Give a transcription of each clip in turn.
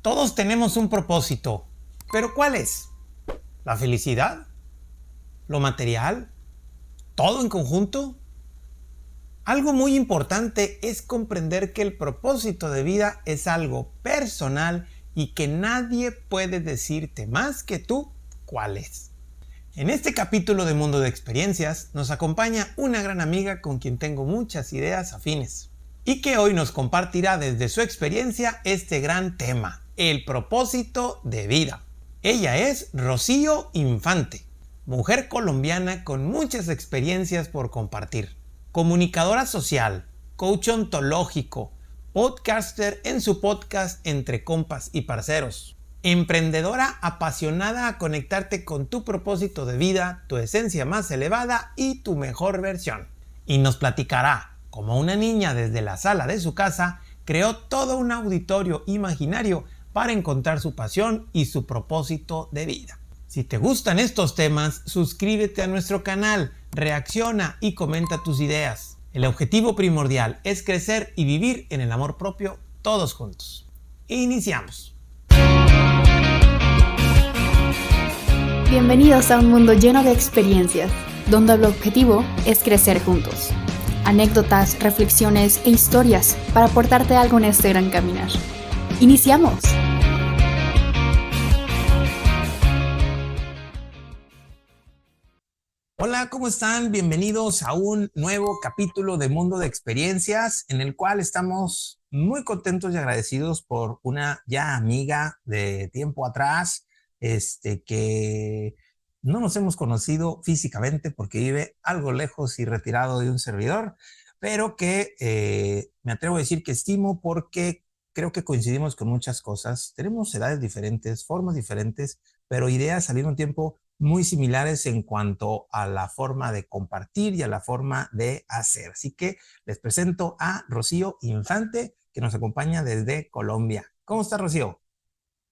Todos tenemos un propósito, pero ¿cuál es? ¿La felicidad? ¿Lo material? ¿Todo en conjunto? Algo muy importante es comprender que el propósito de vida es algo personal y que nadie puede decirte más que tú cuál es. En este capítulo de Mundo de Experiencias nos acompaña una gran amiga con quien tengo muchas ideas afines y que hoy nos compartirá desde su experiencia este gran tema, el propósito de vida. Ella es Rocío Infante, mujer colombiana con muchas experiencias por compartir, comunicadora social, coach ontológico, podcaster en su podcast Entre Compas y Parceros, emprendedora apasionada a conectarte con tu propósito de vida, tu esencia más elevada y tu mejor versión. Y nos platicará cómo una niña desde la sala de su casa creó todo un auditorio imaginario para encontrar su pasión y su propósito de vida. Si te gustan estos temas, suscríbete a nuestro canal, reacciona y comenta tus ideas. El objetivo primordial es crecer y vivir en el amor propio todos juntos. Iniciamos. Bienvenidos a un mundo lleno de experiencias, donde el objetivo es crecer juntos. Anécdotas, reflexiones e historias para aportarte algo en este gran caminar. ¡Iniciamos! Hola, ¿cómo están? Bienvenidos a un nuevo capítulo de Mundo de Experiencias, en el cual estamos muy contentos y agradecidos por una ya amiga de tiempo atrás, que no nos hemos conocido físicamente porque vive algo lejos y retirado de un servidor, pero que me atrevo a decir que estimo porque creo que coincidimos con muchas cosas. Tenemos edades diferentes, formas diferentes, pero ideas al mismo tiempo muy similares en cuanto a la forma de compartir y a la forma de hacer. Así que les presento a Rocío Infante, que nos acompaña desde Colombia. ¿Cómo está, Rocío?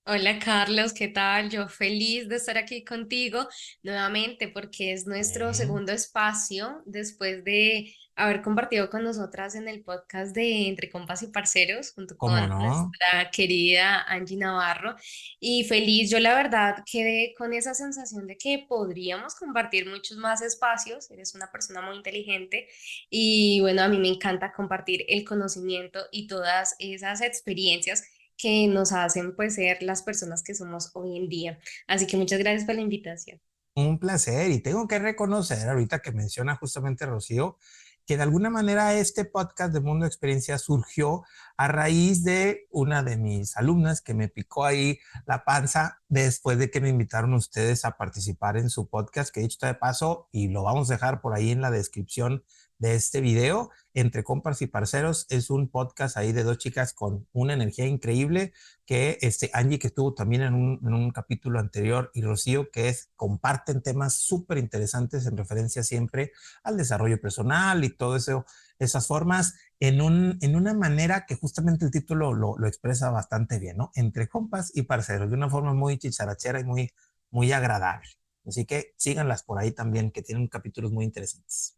Hola Carlos, ¿qué tal? Yo feliz de estar aquí contigo nuevamente porque es nuestro Bien. segundo espacio después de haber compartido con nosotras en el podcast de Entre Compas y Parceros junto ¿Cómo con no? nuestra querida Angie Navarro. Y feliz, yo la verdad quedé con esa sensación de que podríamos compartir muchos más espacios. Eres una persona muy inteligente y bueno, a mí me encanta compartir el conocimiento y todas esas experiencias que nos hacen pues ser las personas que somos hoy en día. Así que muchas gracias por la invitación. Un placer, y tengo que reconocer ahorita que menciona justamente Rocío, que de alguna manera este podcast de Mundo de Experiencia surgió a raíz de una de mis alumnas que me picó ahí la panza después de que me invitaron ustedes a participar en su podcast, que dicho está de paso, y lo vamos a dejar por ahí en la descripción de este video. Entre Compas y Parceros es un podcast ahí de dos chicas con una energía increíble, que Angie, que estuvo también en un capítulo anterior, y Rocío, que comparten temas súper interesantes en referencia siempre al desarrollo personal y todo eso, esas formas, en una manera que justamente el título lo expresa bastante bien, ¿no? Entre compas y parceros, de una forma muy chicharachera y muy agradable. Así que síganlas por ahí también, que tienen capítulos muy interesantes.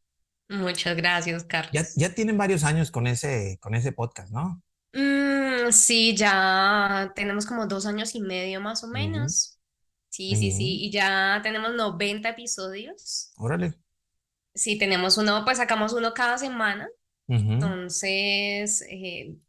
Muchas gracias, Carlos. Ya tienen varios años con ese podcast, ¿no? Sí, ya tenemos como 2 años y medio más o Ujú. menos. Sí, Muy sí, sí. bien. Y ya tenemos 90 episodios. Órale. Sí, tenemos uno, pues sacamos uno cada semana. Ujú. Entonces,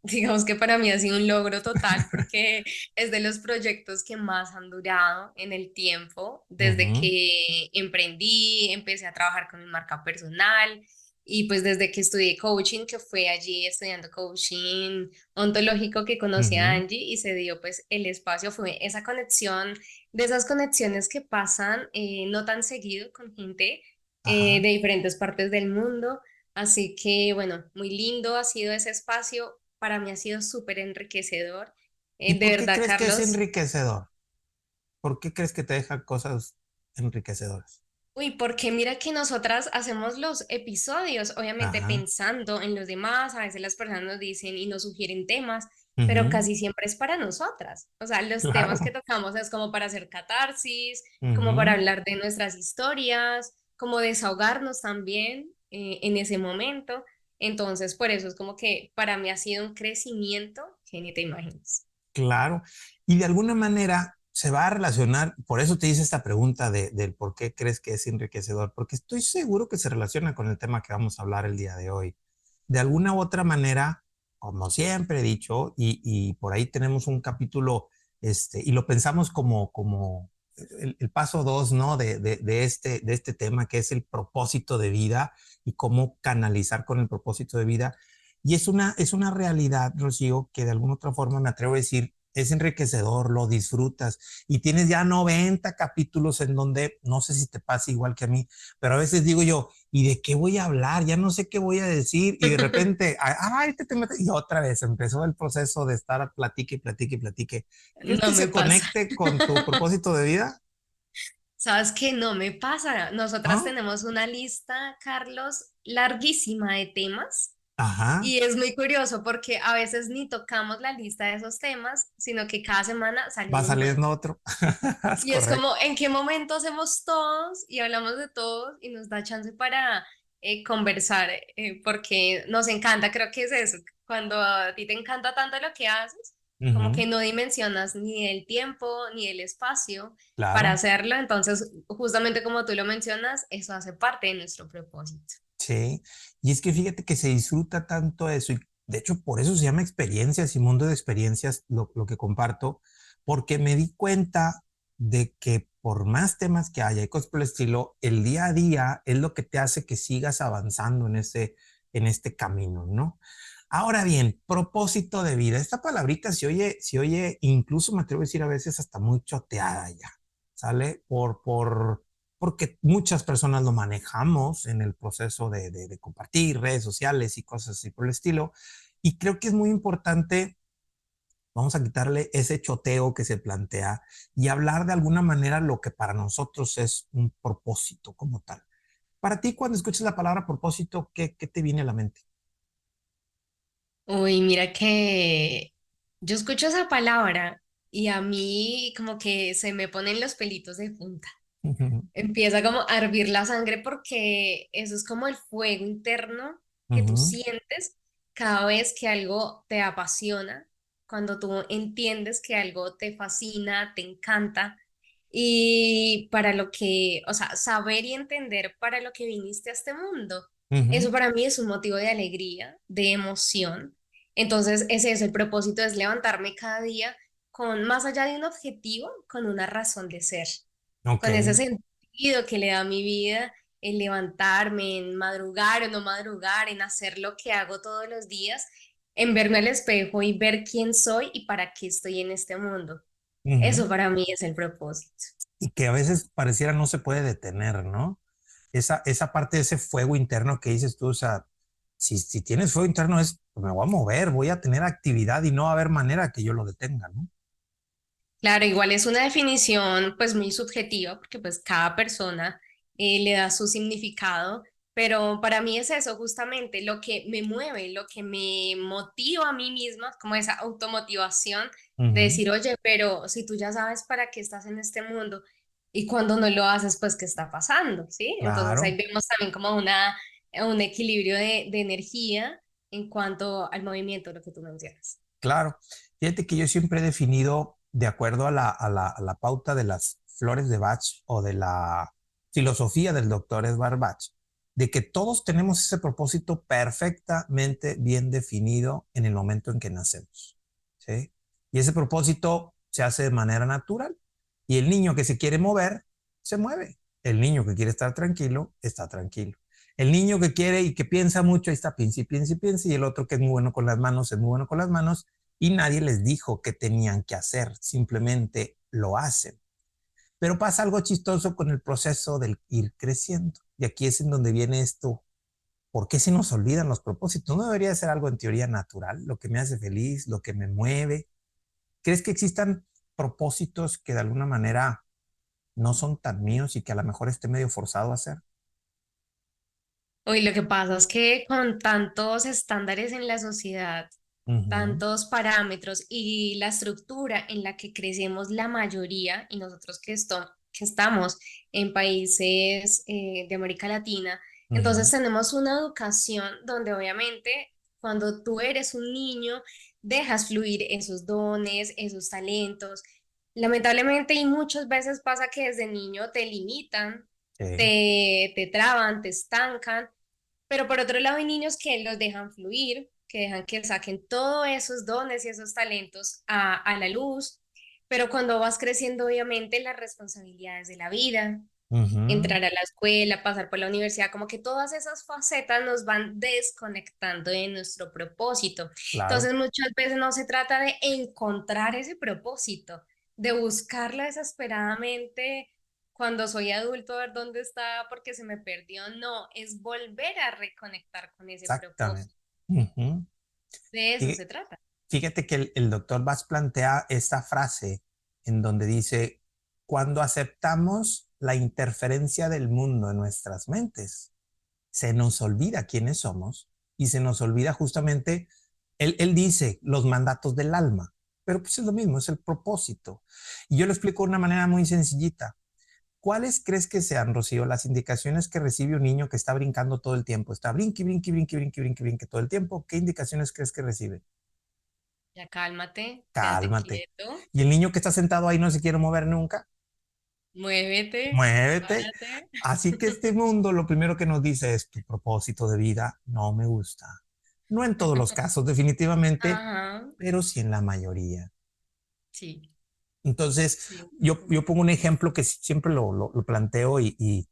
digamos que para mí ha sido un logro total porque es de los proyectos que más han durado en el tiempo, desde Ujú. que emprendí, empecé a trabajar con mi marca personal y pues desde que estudié coaching, que fue allí estudiando coaching ontológico que conocí a Ujú. Angie y se dio pues el espacio, fue esa conexión, de esas conexiones que pasan no tan seguido con gente Ajá. de diferentes partes del mundo. Así que, bueno, muy lindo ha sido ese espacio. Para mí ha sido súper enriquecedor. ¿Y De por qué verdad, crees que es Carlos. enriquecedor? ¿Por qué crees que te deja cosas enriquecedoras? Uy, porque mira que nosotras hacemos los episodios, obviamente Ajá. pensando en los demás. A veces las personas nos dicen y nos sugieren temas, pero Ujú. casi siempre es para nosotras. O sea, los temas que Claro. tocamos es como para hacer catarsis, como para Ujú. hablar de nuestras historias, como desahogarnos también en ese momento. Entonces, por eso es como que para mí ha sido un crecimiento que ni te imaginas. Claro. Y de alguna manera se va a relacionar, por eso te hice esta pregunta del por qué crees que es enriquecedor, porque estoy seguro que se relaciona con el tema que vamos a hablar el día de hoy. De alguna u otra manera, como siempre he dicho, y por ahí tenemos un capítulo, y lo pensamos como el paso dos, ¿no? De este tema, que es el propósito de vida y cómo canalizar con el propósito de vida. Y es una realidad, Rocío, que de alguna otra forma me atrevo a decir, es enriquecedor, lo disfrutas y tienes ya 90 capítulos en donde, no sé si te pasa igual que a mí, pero a veces digo yo, ¿y de qué voy a hablar? Ya no sé qué voy a decir y de repente, ay, te metes y otra vez empezó el proceso de estar platique, platique, platique. ¿Crees No que me se pasa. conecte con tu propósito de vida? ¿Sabes qué? No me pasa. Nosotras ¿Ah? tenemos una lista, Carlos, larguísima de temas. Ajá, Y es muy curioso porque a veces ni tocamos la lista de esos temas, sino que cada semana sale va uno nuevo. saliendo otro. Es Y es correcto. como, ¿en qué momento hacemos todos y hablamos de todos y nos da chance para conversar? Porque nos encanta, creo que es eso. Cuando a ti te encanta tanto lo que haces, como Ujú, que no dimensionas ni el tiempo ni el espacio para claro. hacerlo. Entonces, justamente como tú lo mencionas, eso hace parte de nuestro propósito. Sí, y es que fíjate que se disfruta tanto eso, y de hecho por eso se llama experiencias y mundo de experiencias lo que comparto, porque me di cuenta de que por más temas que haya y cosas por el estilo, el día a día es lo que te hace que sigas avanzando en este camino, ¿no? Ahora bien, propósito de vida. Esta palabrita se oye, incluso me atrevo a decir a veces hasta muy choteada ya, ¿sale? Porque muchas personas lo manejamos en el proceso de compartir redes sociales y cosas así por el estilo. Y creo que es muy importante, vamos a quitarle ese choteo que se plantea y hablar de alguna manera lo que para nosotros es un propósito como tal. Para ti, cuando escuchas la palabra propósito, ¿qué te viene a la mente? Uy, mira que yo escucho esa palabra y a mí como que se me ponen los pelitos de punta. Ujú, Empieza como a hervir la sangre porque eso es como el fuego interno que tú ujú, sientes cada vez que algo te apasiona, cuando tú entiendes que algo te fascina, te encanta y para lo que, o sea, saber y entender para lo que viniste a este mundo. Eso ujú. para mí es un motivo de alegría, de emoción. Entonces, es eso, el propósito es levantarme cada día con, más allá de un objetivo, con una razón de ser, Ok. con ese sentido que le da a mi vida, en levantarme, en madrugar o no madrugar, en hacer lo que hago todos los días, en verme al espejo y ver quién soy y para qué estoy en este mundo. Eso Ujú. para mí es el propósito. Y que a veces pareciera no se puede detener, ¿no? Esa parte de ese fuego interno que dices tú, o sea, si tienes fuego interno es, pues me voy a mover, voy a tener actividad y no va a haber manera que yo lo detenga, ¿no? Claro, igual es una definición pues muy subjetiva porque pues cada persona le da su significado, pero para mí es eso justamente lo que me mueve, lo que me motiva a mí misma, como esa automotivación de Ujú, decir, oye, pero si tú ya sabes para qué estás en este mundo y cuando no lo haces, pues ¿qué está pasando? ¿Sí? Entonces ahí claro, vemos también como un equilibrio de energía en cuanto al movimiento, lo que tú mencionas. claro. Fíjate que yo siempre he definido, de acuerdo a a la pauta de las flores de Bach o de la filosofía del doctor Edvard Bach, de que todos tenemos ese propósito perfectamente bien definido en el momento en que nacemos, ¿sí? Y ese propósito se hace de manera natural. Y el niño que se quiere mover, se mueve. El niño que quiere estar tranquilo, está tranquilo. El niño que quiere y que piensa mucho, ahí está, piensa y piensa y piensa. Y el otro que es muy bueno con las manos, es muy bueno con las manos y nadie les dijo qué tenían que hacer, simplemente lo hacen. Pero pasa algo chistoso con el proceso del ir creciendo. Y aquí es en donde viene esto. ¿Por qué se nos olvidan los propósitos? ¿No debería ser algo en teoría natural? Lo que me hace feliz, lo que me mueve. ¿Crees que existan propósitos que de alguna manera no son tan míos y que a lo mejor esté medio forzado a hacer? Hoy lo que pasa es que con tantos estándares en la sociedad, Ujú, tantos parámetros y la estructura en la que crecemos la mayoría, y nosotros que estamos en países de América Latina, ujú, entonces tenemos una educación donde obviamente cuando tú eres un niño dejas fluir esos dones, esos talentos. Lamentablemente y muchas veces pasa que desde niño te limitan, Sí. te traban, te estancan, pero por otro lado hay niños que los dejan fluir, que dejan que saquen todos esos dones y esos talentos a la luz, pero cuando vas creciendo obviamente las responsabilidades de la vida, Ujú, entrar a la escuela, pasar por la universidad, como que todas esas facetas nos van desconectando de nuestro propósito. claro, Entonces muchas veces no se trata de encontrar ese propósito, de buscarlo desesperadamente cuando soy adulto, a ver dónde está porque se me perdió. No, es volver a reconectar con ese exactamente. propósito. Ujú. De eso Fí- se trata. Fíjate que el doctor Bass plantea esta frase en donde dice, cuando aceptamos la interferencia del mundo en nuestras mentes, se nos olvida quiénes somos y se nos olvida justamente, él dice, los mandatos del alma, pero pues es lo mismo, es el propósito. Y yo lo explico de una manera muy sencillita. ¿Cuáles crees que sean, Rocío, las indicaciones que recibe un niño que está brincando todo el tiempo? Está brinque, brinque, brinque, brinque, brinque, brinque todo el tiempo. ¿Qué indicaciones crees que recibe? Ya cálmate, quédate Cálmate. quieto, Y el niño que está sentado ahí no se quiere mover nunca. muévete, Muévete. párate. Así que este mundo lo primero que nos dice es tu propósito de vida no me gusta. No en todos los casos, definitivamente, Ajá, pero sí en la mayoría. sí, Entonces, sí. yo pongo un ejemplo que siempre lo planteo y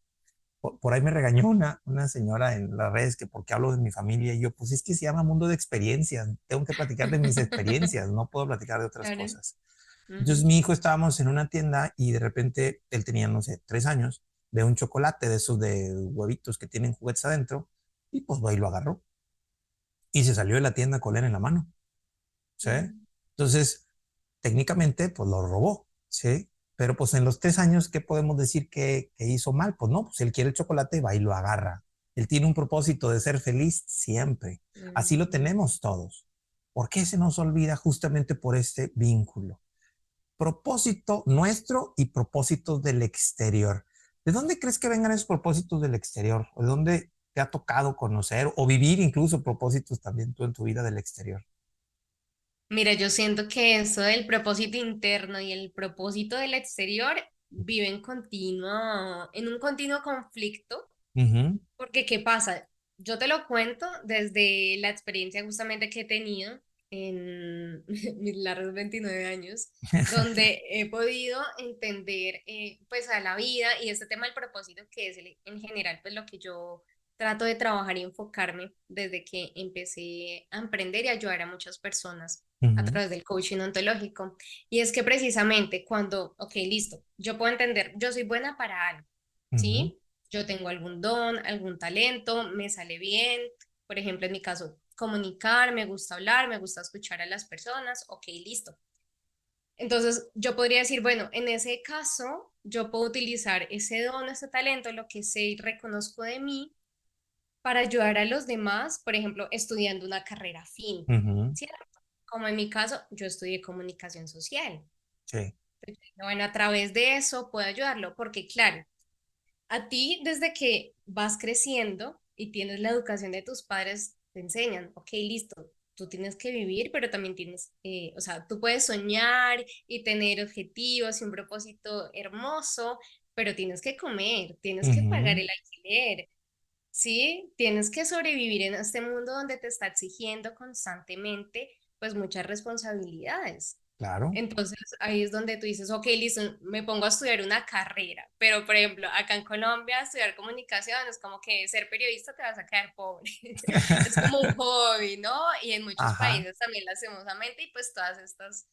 por ahí me regañó una señora en las redes que porque hablo de mi familia y yo, pues es que se llama mundo de experiencias, tengo que platicar de mis experiencias, no puedo platicar de otras Claro. cosas. Entonces Ujú. mi hijo estábamos en una tienda y de repente él tenía, no sé, 3 años, ve un chocolate de esos de huevitos que tienen juguetes adentro y pues va y lo agarró y se salió de la tienda con él en la mano, ¿sí? Mm. Entonces, técnicamente, pues lo robó, ¿sí? Pero pues en los 3 años, ¿qué podemos decir que hizo mal? Pues no, pues él quiere el chocolate, va y lo agarra. Él tiene un propósito de ser feliz siempre. Así lo Ujú. tenemos todos. ¿Por qué se nos olvida justamente por este vínculo? Propósito nuestro y propósitos del exterior. ¿De dónde crees que vengan esos propósitos del exterior? ¿O de dónde te ha tocado conocer o vivir incluso propósitos también tú en tu vida del exterior? Mira, yo siento que eso del propósito interno y el propósito del exterior viven en un continuo conflicto, Ujú. porque ¿qué pasa? Yo te lo cuento desde la experiencia justamente que he tenido en mis largos 29 años, donde he podido entender pues a la vida y este tema del propósito que es en general pues lo que yo trato de trabajar y enfocarme desde que empecé a emprender y ayudar a muchas personas a Ujú, través del coaching ontológico. Y es que precisamente cuando, ok, listo, yo puedo entender, yo soy buena para algo, ujú, ¿sí? Yo tengo algún don, algún talento, me sale bien. Por ejemplo, en mi caso, comunicar, me gusta hablar, me gusta escuchar a las personas. Ok, listo. Entonces, yo podría decir, bueno, en ese caso, yo puedo utilizar ese don, ese talento, lo que sé y reconozco de mí para ayudar a los demás, por ejemplo, estudiando una carrera afín, ujú. ¿cierto? Como en mi caso, yo estudié comunicación social. Sí. Bueno, a través de eso puedo ayudarlo, porque claro, a ti, desde que vas creciendo y tienes la educación de tus padres, te enseñan, ok, listo, tú tienes que vivir, pero también tienes, o sea, tú puedes soñar y tener objetivos y un propósito hermoso, pero tienes que comer, tienes que pagar Ujú, el alquiler, ¿sí? Tienes que sobrevivir en este mundo donde te está exigiendo constantemente, pues, muchas responsabilidades. claro. Entonces ahí es donde tú dices, ok, listo, me pongo a estudiar una carrera, pero por ejemplo, acá en Colombia estudiar comunicación es como que ser periodista te vas a quedar pobre, es como un hobby, ¿no? Y en muchos Ajá. países también lastimosamente y pues todas estas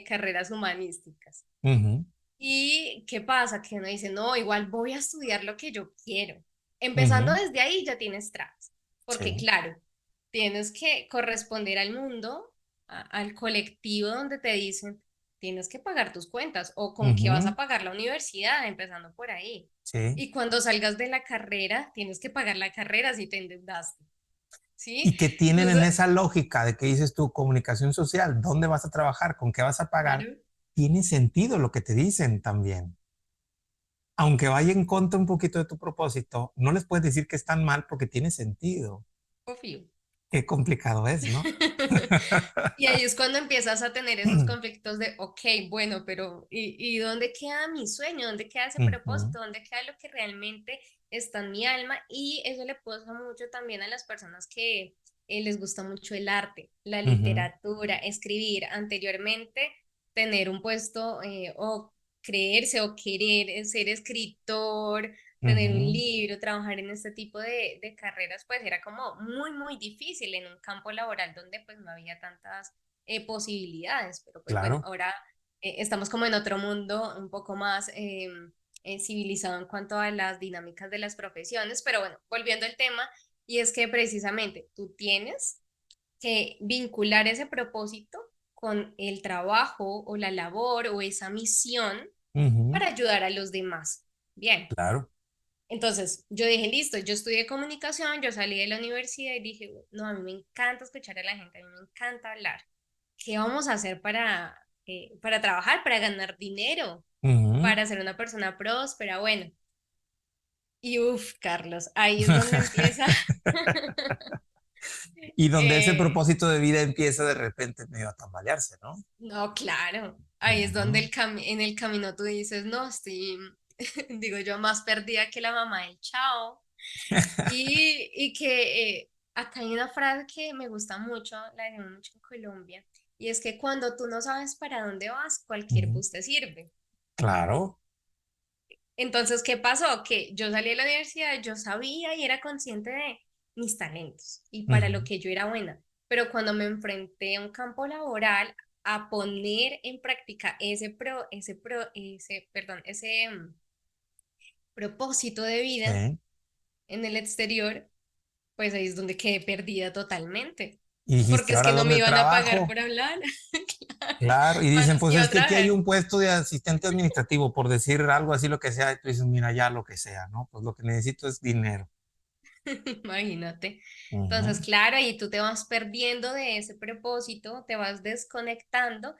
carreras humanísticas. Ujú, ¿Y qué pasa? Que uno dice, no, igual voy a estudiar lo que yo quiero. Empezando ujú. desde ahí ya tienes trabas, porque Sí. claro, tienes que corresponder al mundo, al colectivo donde te dicen, tienes que pagar tus cuentas o con qué vas Ujú, a pagar la universidad, empezando por ahí. sí. Y cuando salgas de la carrera, tienes que pagar la carrera si te endeudaste, ¿sí? Y que tienen en Entonces, esa lógica de que dices tu comunicación social, ¿dónde vas a trabajar? ¿Con qué vas a pagar? claro, Tiene sentido lo que te dicen también. Aunque vaya en contra un poquito de tu propósito, no les puedes decir que están mal porque tiene sentido. obvio. Qué complicado es, ¿no? Y ahí es cuando empiezas a tener esos conflictos de, ok, bueno, pero ¿y dónde queda mi sueño? ¿Dónde queda ese Ujú, propósito? ¿Dónde queda lo que realmente está en mi alma? Y eso le pasa mucho también a las personas que les gusta mucho el arte, la ujú, literatura, escribir. Anteriormente, tener un puesto o creerse o querer ser escritor, tener un ujú. libro, trabajar en este tipo de carreras, pues era como muy, muy difícil en un campo laboral donde pues no había tantas posibilidades, pero pues bueno, Claro. ahora estamos como en otro mundo un poco más civilizado en cuanto a las dinámicas de las profesiones, pero bueno, volviendo al tema, y es que precisamente tú tienes que vincular ese propósito con el trabajo o la labor o esa misión Ujú, para ayudar a los demás. Bien. claro. Entonces, yo dije, listo, yo estudié comunicación, yo salí de la universidad y dije, no, a mí me encanta escuchar a la gente, a mí me encanta hablar. ¿Qué vamos a hacer para trabajar, para ganar dinero, Ujú. para ser una persona próspera? Bueno, y uff, Carlos, ahí es donde empieza, Y donde ese eh, propósito de vida empieza de repente medio a tambalearse, ¿no? no, claro, ahí es donde Ujú. en el camino tú dices, no, estoy, digo yo, más perdida que la mamá del chao. Y que acá hay una frase que me gusta mucho, la decimos mucho en Colombia, y es que cuando tú no sabes para dónde vas, cualquier Ujú. bus te sirve. Claro. Entonces, ¿qué pasó? Que yo salí de la universidad, yo sabía y era consciente de mis talentos y para lo Ujú, que yo era buena, pero cuando me enfrenté a un campo laboral, a poner en práctica ese propósito de vida sí. en el exterior, pues ahí es donde quedé perdida totalmente. Y Porque dijiste, es ¿ahora que no me dónde iban a pagar trabajo? por hablar. Claro. Claro. Y ¿Para dicen, pues qué iba es a que aquí hay trabajar? un puesto de asistente administrativo, por decir algo así, lo que sea. Y tú dices, mira, ya lo que sea, ¿no? Pues lo que necesito es dinero. Imagínate. Entonces, Ujú, claro, ahí tú te vas perdiendo de ese propósito, te vas desconectando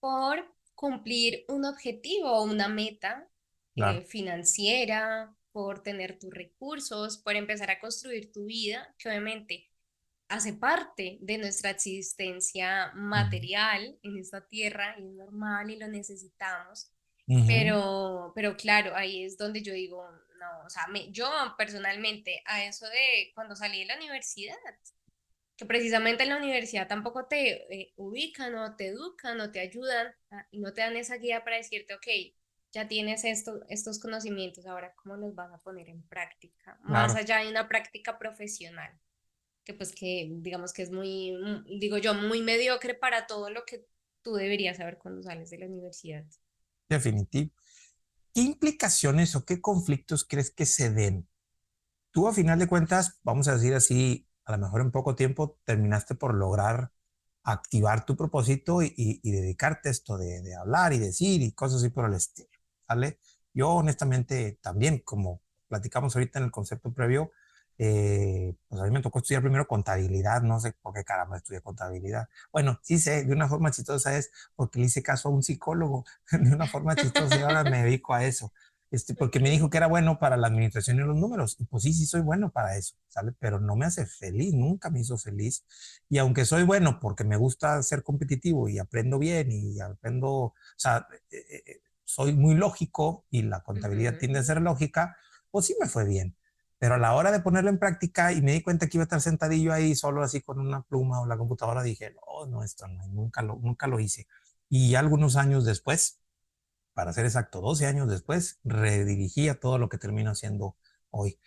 por cumplir un objetivo o una meta claro. financiera, por tener tus recursos, por empezar a construir tu vida, que obviamente hace parte de nuestra existencia Ujú, material en esta tierra y es normal y lo necesitamos. ujú, Pero claro, ahí es donde yo digo, no, o sea, yo personalmente a eso de cuando salí de la universidad, que precisamente en la universidad tampoco te ubican o te educan o te ayudan y no te dan esa guía para decirte, ok, ya tienes estos conocimientos, ahora cómo los vas a poner en práctica, más claro. allá de una práctica profesional que pues que digamos que es muy, digo yo, muy mediocre para todo lo que tú deberías saber cuando sales de la universidad. Definitivo. ¿Qué implicaciones o qué conflictos crees que se den? Tú, a final de cuentas, vamos a decir así, a lo mejor en poco tiempo terminaste por lograr activar tu propósito y dedicarte a esto de hablar y decir y cosas así por el estilo, ¿sale? Yo honestamente también, como platicamos ahorita en el concepto previo, pues a mí me tocó estudiar primero contabilidad, no sé por qué caramba estudié contabilidad. Bueno, sí sé, de una forma chistosa es porque le hice caso a un psicólogo, de una forma chistosa y ahora me dedico a eso. Porque me dijo Okay. que era bueno para la administración y los números. Y pues sí, sí soy bueno para eso, ¿sale? Pero no me hace feliz, nunca me hizo feliz. Y aunque soy bueno porque me gusta ser competitivo y aprendo bien y aprendo, o sea, soy muy lógico y la contabilidad Ujú. tiende a ser lógica, pues sí me fue bien. Pero a la hora de ponerlo en práctica y me di cuenta que iba a estar sentadillo ahí solo así con una pluma o la computadora, dije, no, no, esto no, nunca lo hice. Y algunos años después, para ser exacto, 12 años después, redirigía todo lo que termino haciendo hoy.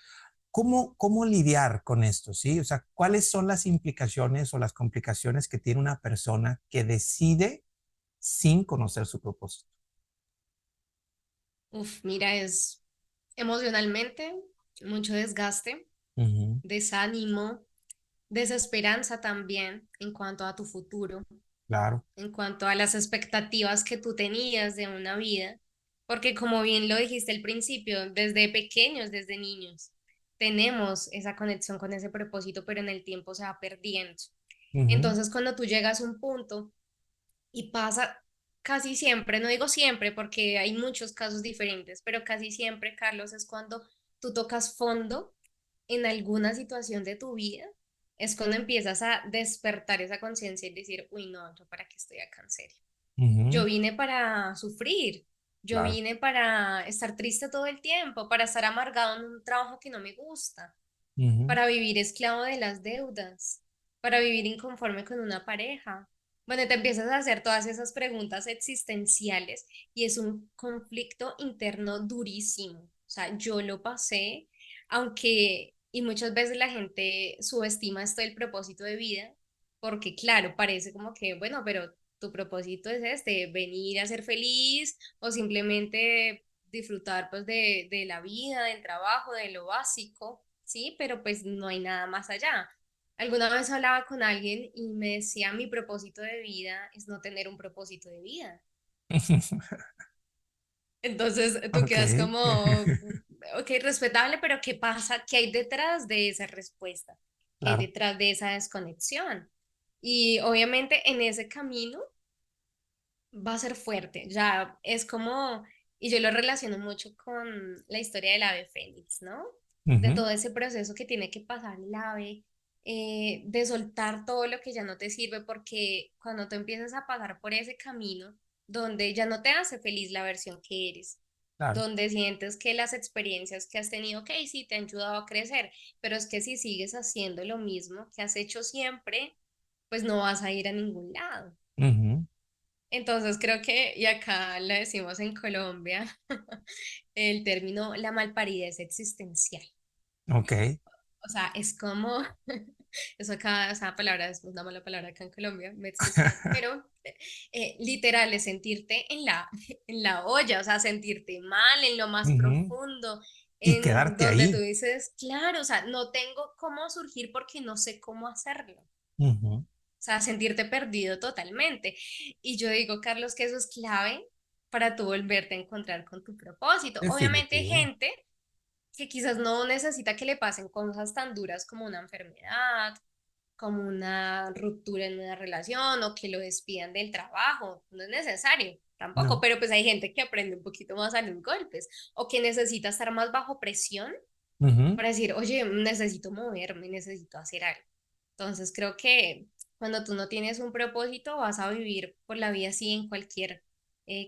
¿Cómo lidiar con esto? ¿Sí? O sea, ¿cuáles son las implicaciones o las complicaciones que tiene una persona que decide sin conocer su propósito? Uf, mira, es emocionalmente mucho desgaste, Ujú, desánimo, desesperanza también en cuanto a tu futuro, claro. en cuanto a las expectativas que tú tenías de una vida, porque como bien lo dijiste al principio, desde pequeños, desde niños, tenemos esa conexión con ese propósito, pero en el tiempo se va perdiendo. Ujú, Entonces, cuando tú llegas a un punto y pasa casi siempre, no digo siempre porque hay muchos casos diferentes, pero casi siempre, Carlos, es cuando tú tocas fondo en alguna situación de tu vida es cuando empiezas a despertar esa conciencia y decir, uy, no, ¿yo para qué estoy acá en serio? Yo Ujú, vine para sufrir, yo claro. vine para estar triste todo el tiempo, para estar amargado en un trabajo que no me gusta, Ujú, para vivir esclavo de las deudas, para vivir inconforme con una pareja. Bueno, te empiezas a hacer todas esas preguntas existenciales y es un conflicto interno durísimo. O sea, yo lo pasé, aunque, y muchas veces la gente subestima esto del propósito de vida, porque claro, parece como que, bueno, pero tu propósito es este, venir a ser feliz o simplemente disfrutar pues de la vida, del trabajo, de lo básico, ¿sí? Pero pues no hay nada más allá. Alguna vez hablaba con alguien y me decía, mi propósito de vida es no tener un propósito de vida. Entonces tú Ok. quedas como, ok, respetable, pero ¿qué pasa? ¿Qué hay detrás de esa respuesta? ¿Qué hay Claro. detrás de esa desconexión? Y obviamente en ese camino va a ser fuerte, ya es como, y yo lo relaciono mucho con la historia del ave fénix, ¿no? De Ujú, todo ese proceso que tiene que pasar el ave, de soltar todo lo que ya no te sirve, porque cuando tú empiezas a pasar por ese camino, donde ya no te hace feliz la versión que eres, claro. donde sientes que las experiencias que has tenido, ok, sí, te han ayudado a crecer, pero es que si sigues haciendo lo mismo que has hecho siempre, pues no vas a ir a ningún lado. Ujú, Entonces creo que, y acá le decimos en Colombia, el término la malparidez existencial. ok. O sea, es como, eso acá, esa palabra es una mala palabra acá en Colombia, me existencial, pero literal es sentirte en en la olla, o sea, sentirte mal en lo más Ujú, profundo, y en quedarte donde tú ahí. dices, claro, o sea, no tengo cómo surgir porque no sé cómo hacerlo. Ujú, O sea, sentirte perdido totalmente. Y yo digo, Carlos, que eso es clave para tú volverte a encontrar con tu propósito. Obviamente hay definitivo. gente que quizás no necesita que le pasen cosas tan duras como una enfermedad, como una ruptura en una relación o que lo despidan del trabajo. No es necesario tampoco, No. pero pues hay gente que aprende un poquito más a los golpes o que necesita estar más bajo presión Ujú, para decir, oye, necesito moverme, necesito hacer algo. Entonces creo que cuando tú no tienes un propósito, vas a vivir por la vida así en cualquier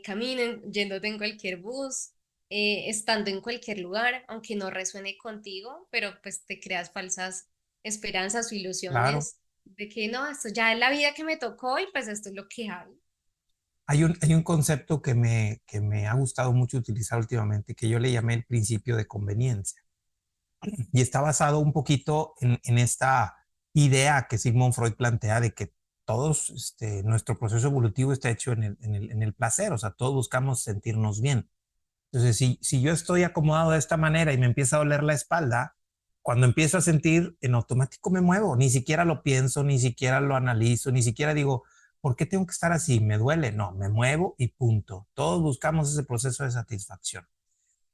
camino, yéndote en cualquier bus, estando en cualquier lugar, aunque no resuene contigo, pero pues te creas falsas esperanzas o claro. ilusiones de que no, esto ya es la vida que me tocó y pues esto es lo que hay. Hay un concepto que me ha gustado mucho utilizar últimamente, que yo le llamé el principio de conveniencia. Y está basado un poquito en esta idea que Sigmund Freud plantea de que todos, nuestro proceso evolutivo está hecho en el placer, o sea, todos buscamos sentirnos bien. Entonces, si yo estoy acomodado de esta manera y me empieza a doler la espalda, cuando empiezo a sentir, en automático me muevo, ni siquiera lo pienso, ni siquiera lo analizo, ni siquiera digo, ¿por qué tengo que estar así? ¿Me duele? No, me muevo y punto. Todos buscamos ese proceso de satisfacción.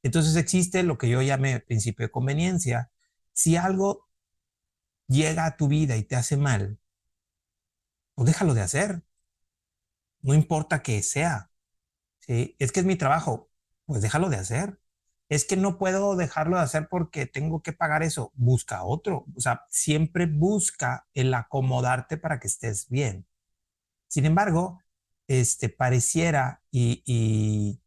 Entonces existe lo que yo llamé principio de conveniencia. Si algo llega a tu vida y te hace mal, pues déjalo de hacer, no importa que sea. ¿Sí? Es que es mi trabajo, pues déjalo de hacer. Es que no puedo dejarlo de hacer porque tengo que pagar eso. Busca otro. O sea, siempre busca el acomodarte para que estés bien. Sin embargo, pareciera y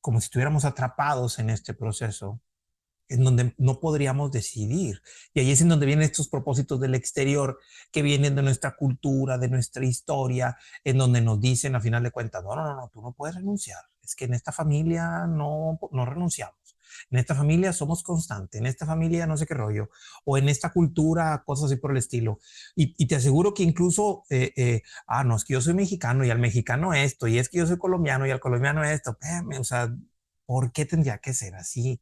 como si estuviéramos atrapados en este proceso en donde no podríamos decidir. Y ahí es en donde vienen estos propósitos del exterior que vienen de nuestra cultura, de nuestra historia, en donde nos dicen a final de cuentas, no, no, no, no, tú no puedes renunciar. Es que en esta familia no renunciamos. En esta familia somos constantes, en esta familia no sé qué rollo, o en esta cultura, cosas así por el estilo. Y te aseguro que incluso, no, es que yo soy mexicano y al mexicano esto, y es que yo soy colombiano y al colombiano esto, o sea, ¿por qué tendría que ser así?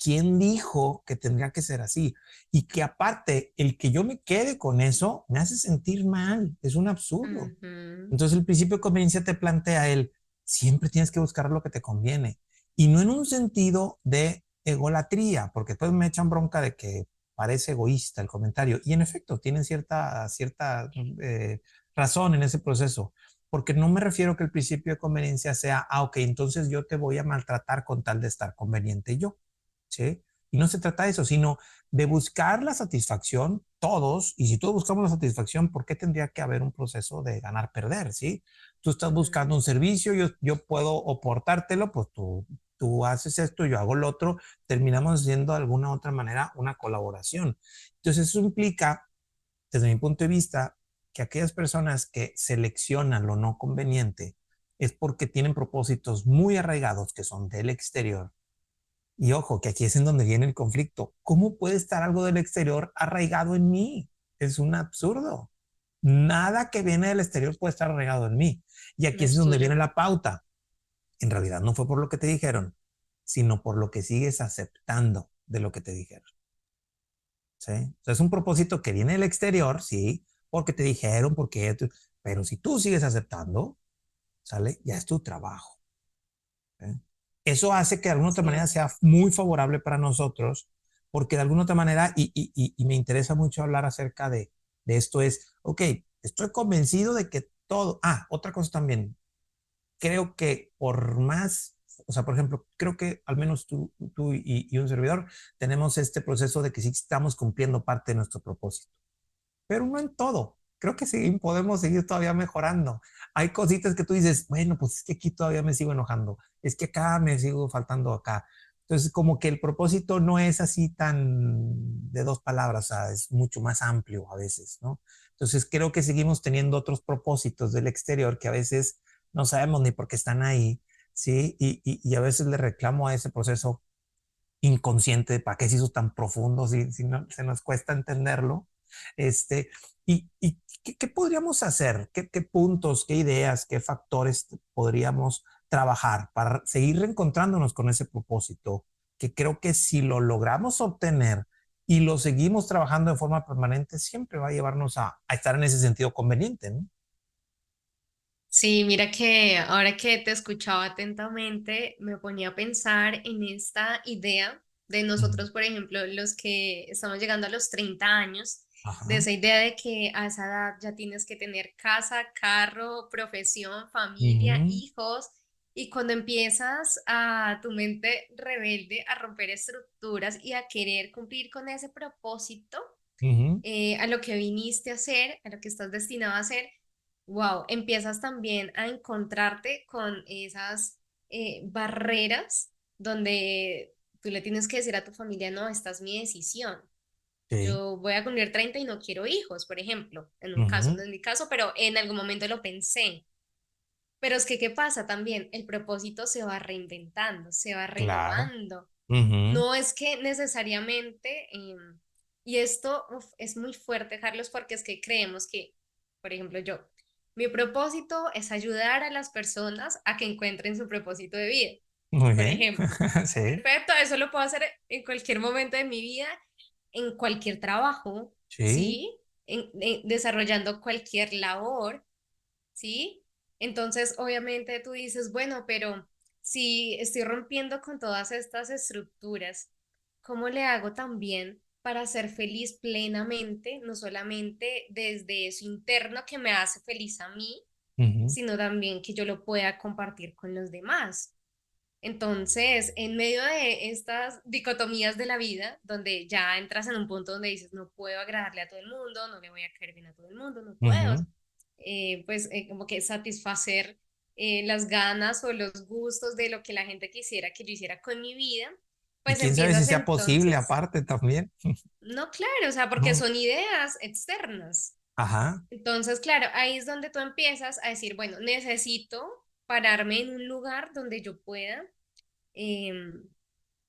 ¿Quién dijo que tendría que ser así? Y que aparte, el que yo me quede con eso me hace sentir mal. Es un absurdo. Ujú. Entonces el principio de conveniencia te plantea el, siempre tienes que buscar lo que te conviene. Y no en un sentido de egolatría, porque después me echan bronca de que parece egoísta el comentario. Y en efecto, tienen cierta razón en ese proceso. Porque no me refiero que el principio de conveniencia sea, ok, entonces yo te voy a maltratar con tal de estar conveniente yo. ¿Sí? Y no se trata de eso, sino de buscar la satisfacción todos. Y si todos buscamos la satisfacción, ¿por qué tendría que haber un proceso de ganar-perder? ¿Sí? Tú estás buscando un servicio, yo puedo aportártelo, pues tú haces esto, yo hago lo otro, terminamos haciendo de alguna u otra manera una colaboración. Entonces eso implica, desde mi punto de vista, que aquellas personas que seleccionan lo no conveniente es porque tienen propósitos muy arraigados que son del exterior. Y ojo, que aquí es en donde viene el conflicto. ¿Cómo puede estar algo del exterior arraigado en mí? Es un absurdo. Nada que viene del exterior puede estar arraigado en mí. Y No aquí es es donde tuyo. viene la pauta. En realidad no fue por lo que te dijeron, sino por lo que sigues aceptando de lo que te dijeron. ¿Sí? O sea, es un propósito que viene del exterior, sí, porque te dijeron, pero si tú sigues aceptando, ¿sale? Ya es tu trabajo. ¿Sí? Eso hace que de alguna otra manera Sí. sea muy favorable para nosotros, porque de alguna otra manera, y me interesa mucho hablar acerca de esto, es, ok, estoy convencido de que todo, otra cosa también, creo que por más, o sea, por ejemplo, creo que al menos tú y un servidor tenemos este proceso de que sí estamos cumpliendo parte de nuestro propósito, pero no en todo. Creo que sí podemos seguir todavía mejorando. Hay cositas que tú dices, bueno, pues es que aquí todavía me sigo enojando, es que acá me sigo faltando acá. Entonces, como que el propósito no es así tan de dos palabras, o sea, es mucho más amplio a veces, ¿no? Entonces, creo que seguimos teniendo otros propósitos del exterior que a veces no sabemos ni por qué están ahí, ¿sí? Y a veces le reclamo a ese proceso inconsciente de para qué se hizo tan profundo si no, se nos cuesta entenderlo. Este, ¿qué podríamos hacer? ¿Qué puntos, qué ideas, qué factores podríamos trabajar para seguir reencontrándonos con ese propósito? Que creo que si lo logramos obtener y lo seguimos trabajando de forma permanente, siempre va a llevarnos a estar en ese sentido conveniente, ¿no? Sí, mira que ahora que te escuchaba atentamente, me ponía a pensar en esta idea de Ujú. nosotros, por ejemplo, los que estamos llegando a los 30 años, de Ajá. esa idea de que a esa edad ya tienes que tener casa, carro, profesión, familia, Ujú. hijos, y cuando empiezas a tu mente rebelde a romper estructuras y a querer cumplir con ese propósito, Ujú. a lo que viniste a hacer, a lo que estás destinado a hacer, wow, empiezas también a encontrarte con esas barreras donde tú le tienes que decir a tu familia, no, esta es mi decisión. Sí. Yo voy a cumplir 30 y no quiero hijos, por ejemplo, en un caso, Ujú. no es mi caso, pero en algún momento lo pensé. Pero es que, ¿qué pasa también? El propósito se va reinventando, se va Claro. renovando. Ujú. No es que necesariamente, y esto es muy fuerte, Carlos, porque es que creemos que, por ejemplo, yo, mi propósito es ayudar a las personas a que encuentren su propósito de vida, Muy por bien. ejemplo. Sí. Perfecto, eso lo puedo hacer en cualquier momento de mi vida, en cualquier trabajo, Sí. ¿sí? Desarrollando cualquier labor, ¿sí? Entonces, obviamente tú dices, bueno, pero si estoy rompiendo con todas estas estructuras, ¿cómo le hago también para ser feliz plenamente, no solamente desde eso interno que me hace feliz a mí, Ujú. sino también que yo lo pueda compartir con los demás? Entonces, en medio de estas dicotomías de la vida, donde ya entras en un punto donde dices, no puedo agradarle a todo el mundo, no le voy a caer bien a todo el mundo, no puedo, Ujú. como que satisfacer las ganas o los gustos de lo que la gente quisiera que yo hiciera con mi vida, Y pues quién sabe si empiezas sea posible entonces, aparte también. no, claro, o sea, porque No. son ideas externas. Ajá. Entonces, claro, ahí es donde tú empiezas a decir, bueno, necesito pararme en un lugar donde yo pueda em,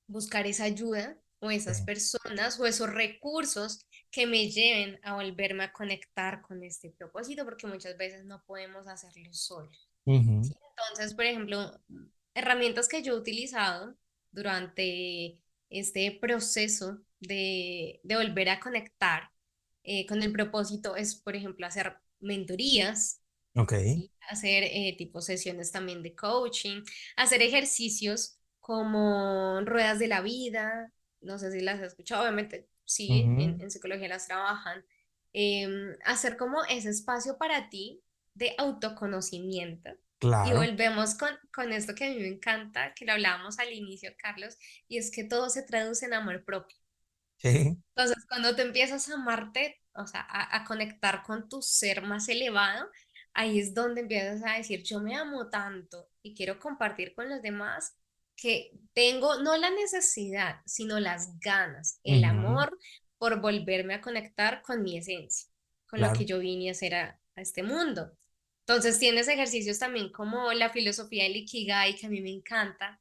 buscar esa ayuda o Sí. esas personas o esos recursos que me lleven a volverme a conectar con este propósito, porque muchas veces no podemos hacerlo solos. Ujú. ¿Sí? Entonces, por ejemplo, herramientas que yo he utilizado durante este proceso de volver a conectar con el propósito es, por ejemplo, hacer mentorías, Ok. ¿sí? Hacer tipo sesiones también de coaching, hacer ejercicios como ruedas de la vida, no sé si las has escuchado, obviamente sí, Ujú. en psicología las trabajan. Hacer como ese espacio para ti de autoconocimiento, Y Claro, volvemos con esto que a mí me encanta, que lo hablábamos al inicio, Carlos, y es que todo se traduce en amor propio. sí. Entonces, cuando te empiezas a amarte, o sea, a conectar con tu ser más elevado, ahí es donde empiezas a decir, yo me amo tanto y quiero compartir con los demás que tengo no la necesidad, sino las ganas, el Ujú, amor por volverme a conectar con mi esencia, con lo que claro. yo vine a hacer a este mundo. Entonces, tienes ejercicios también como la filosofía del Ikigai, que a mí me encanta,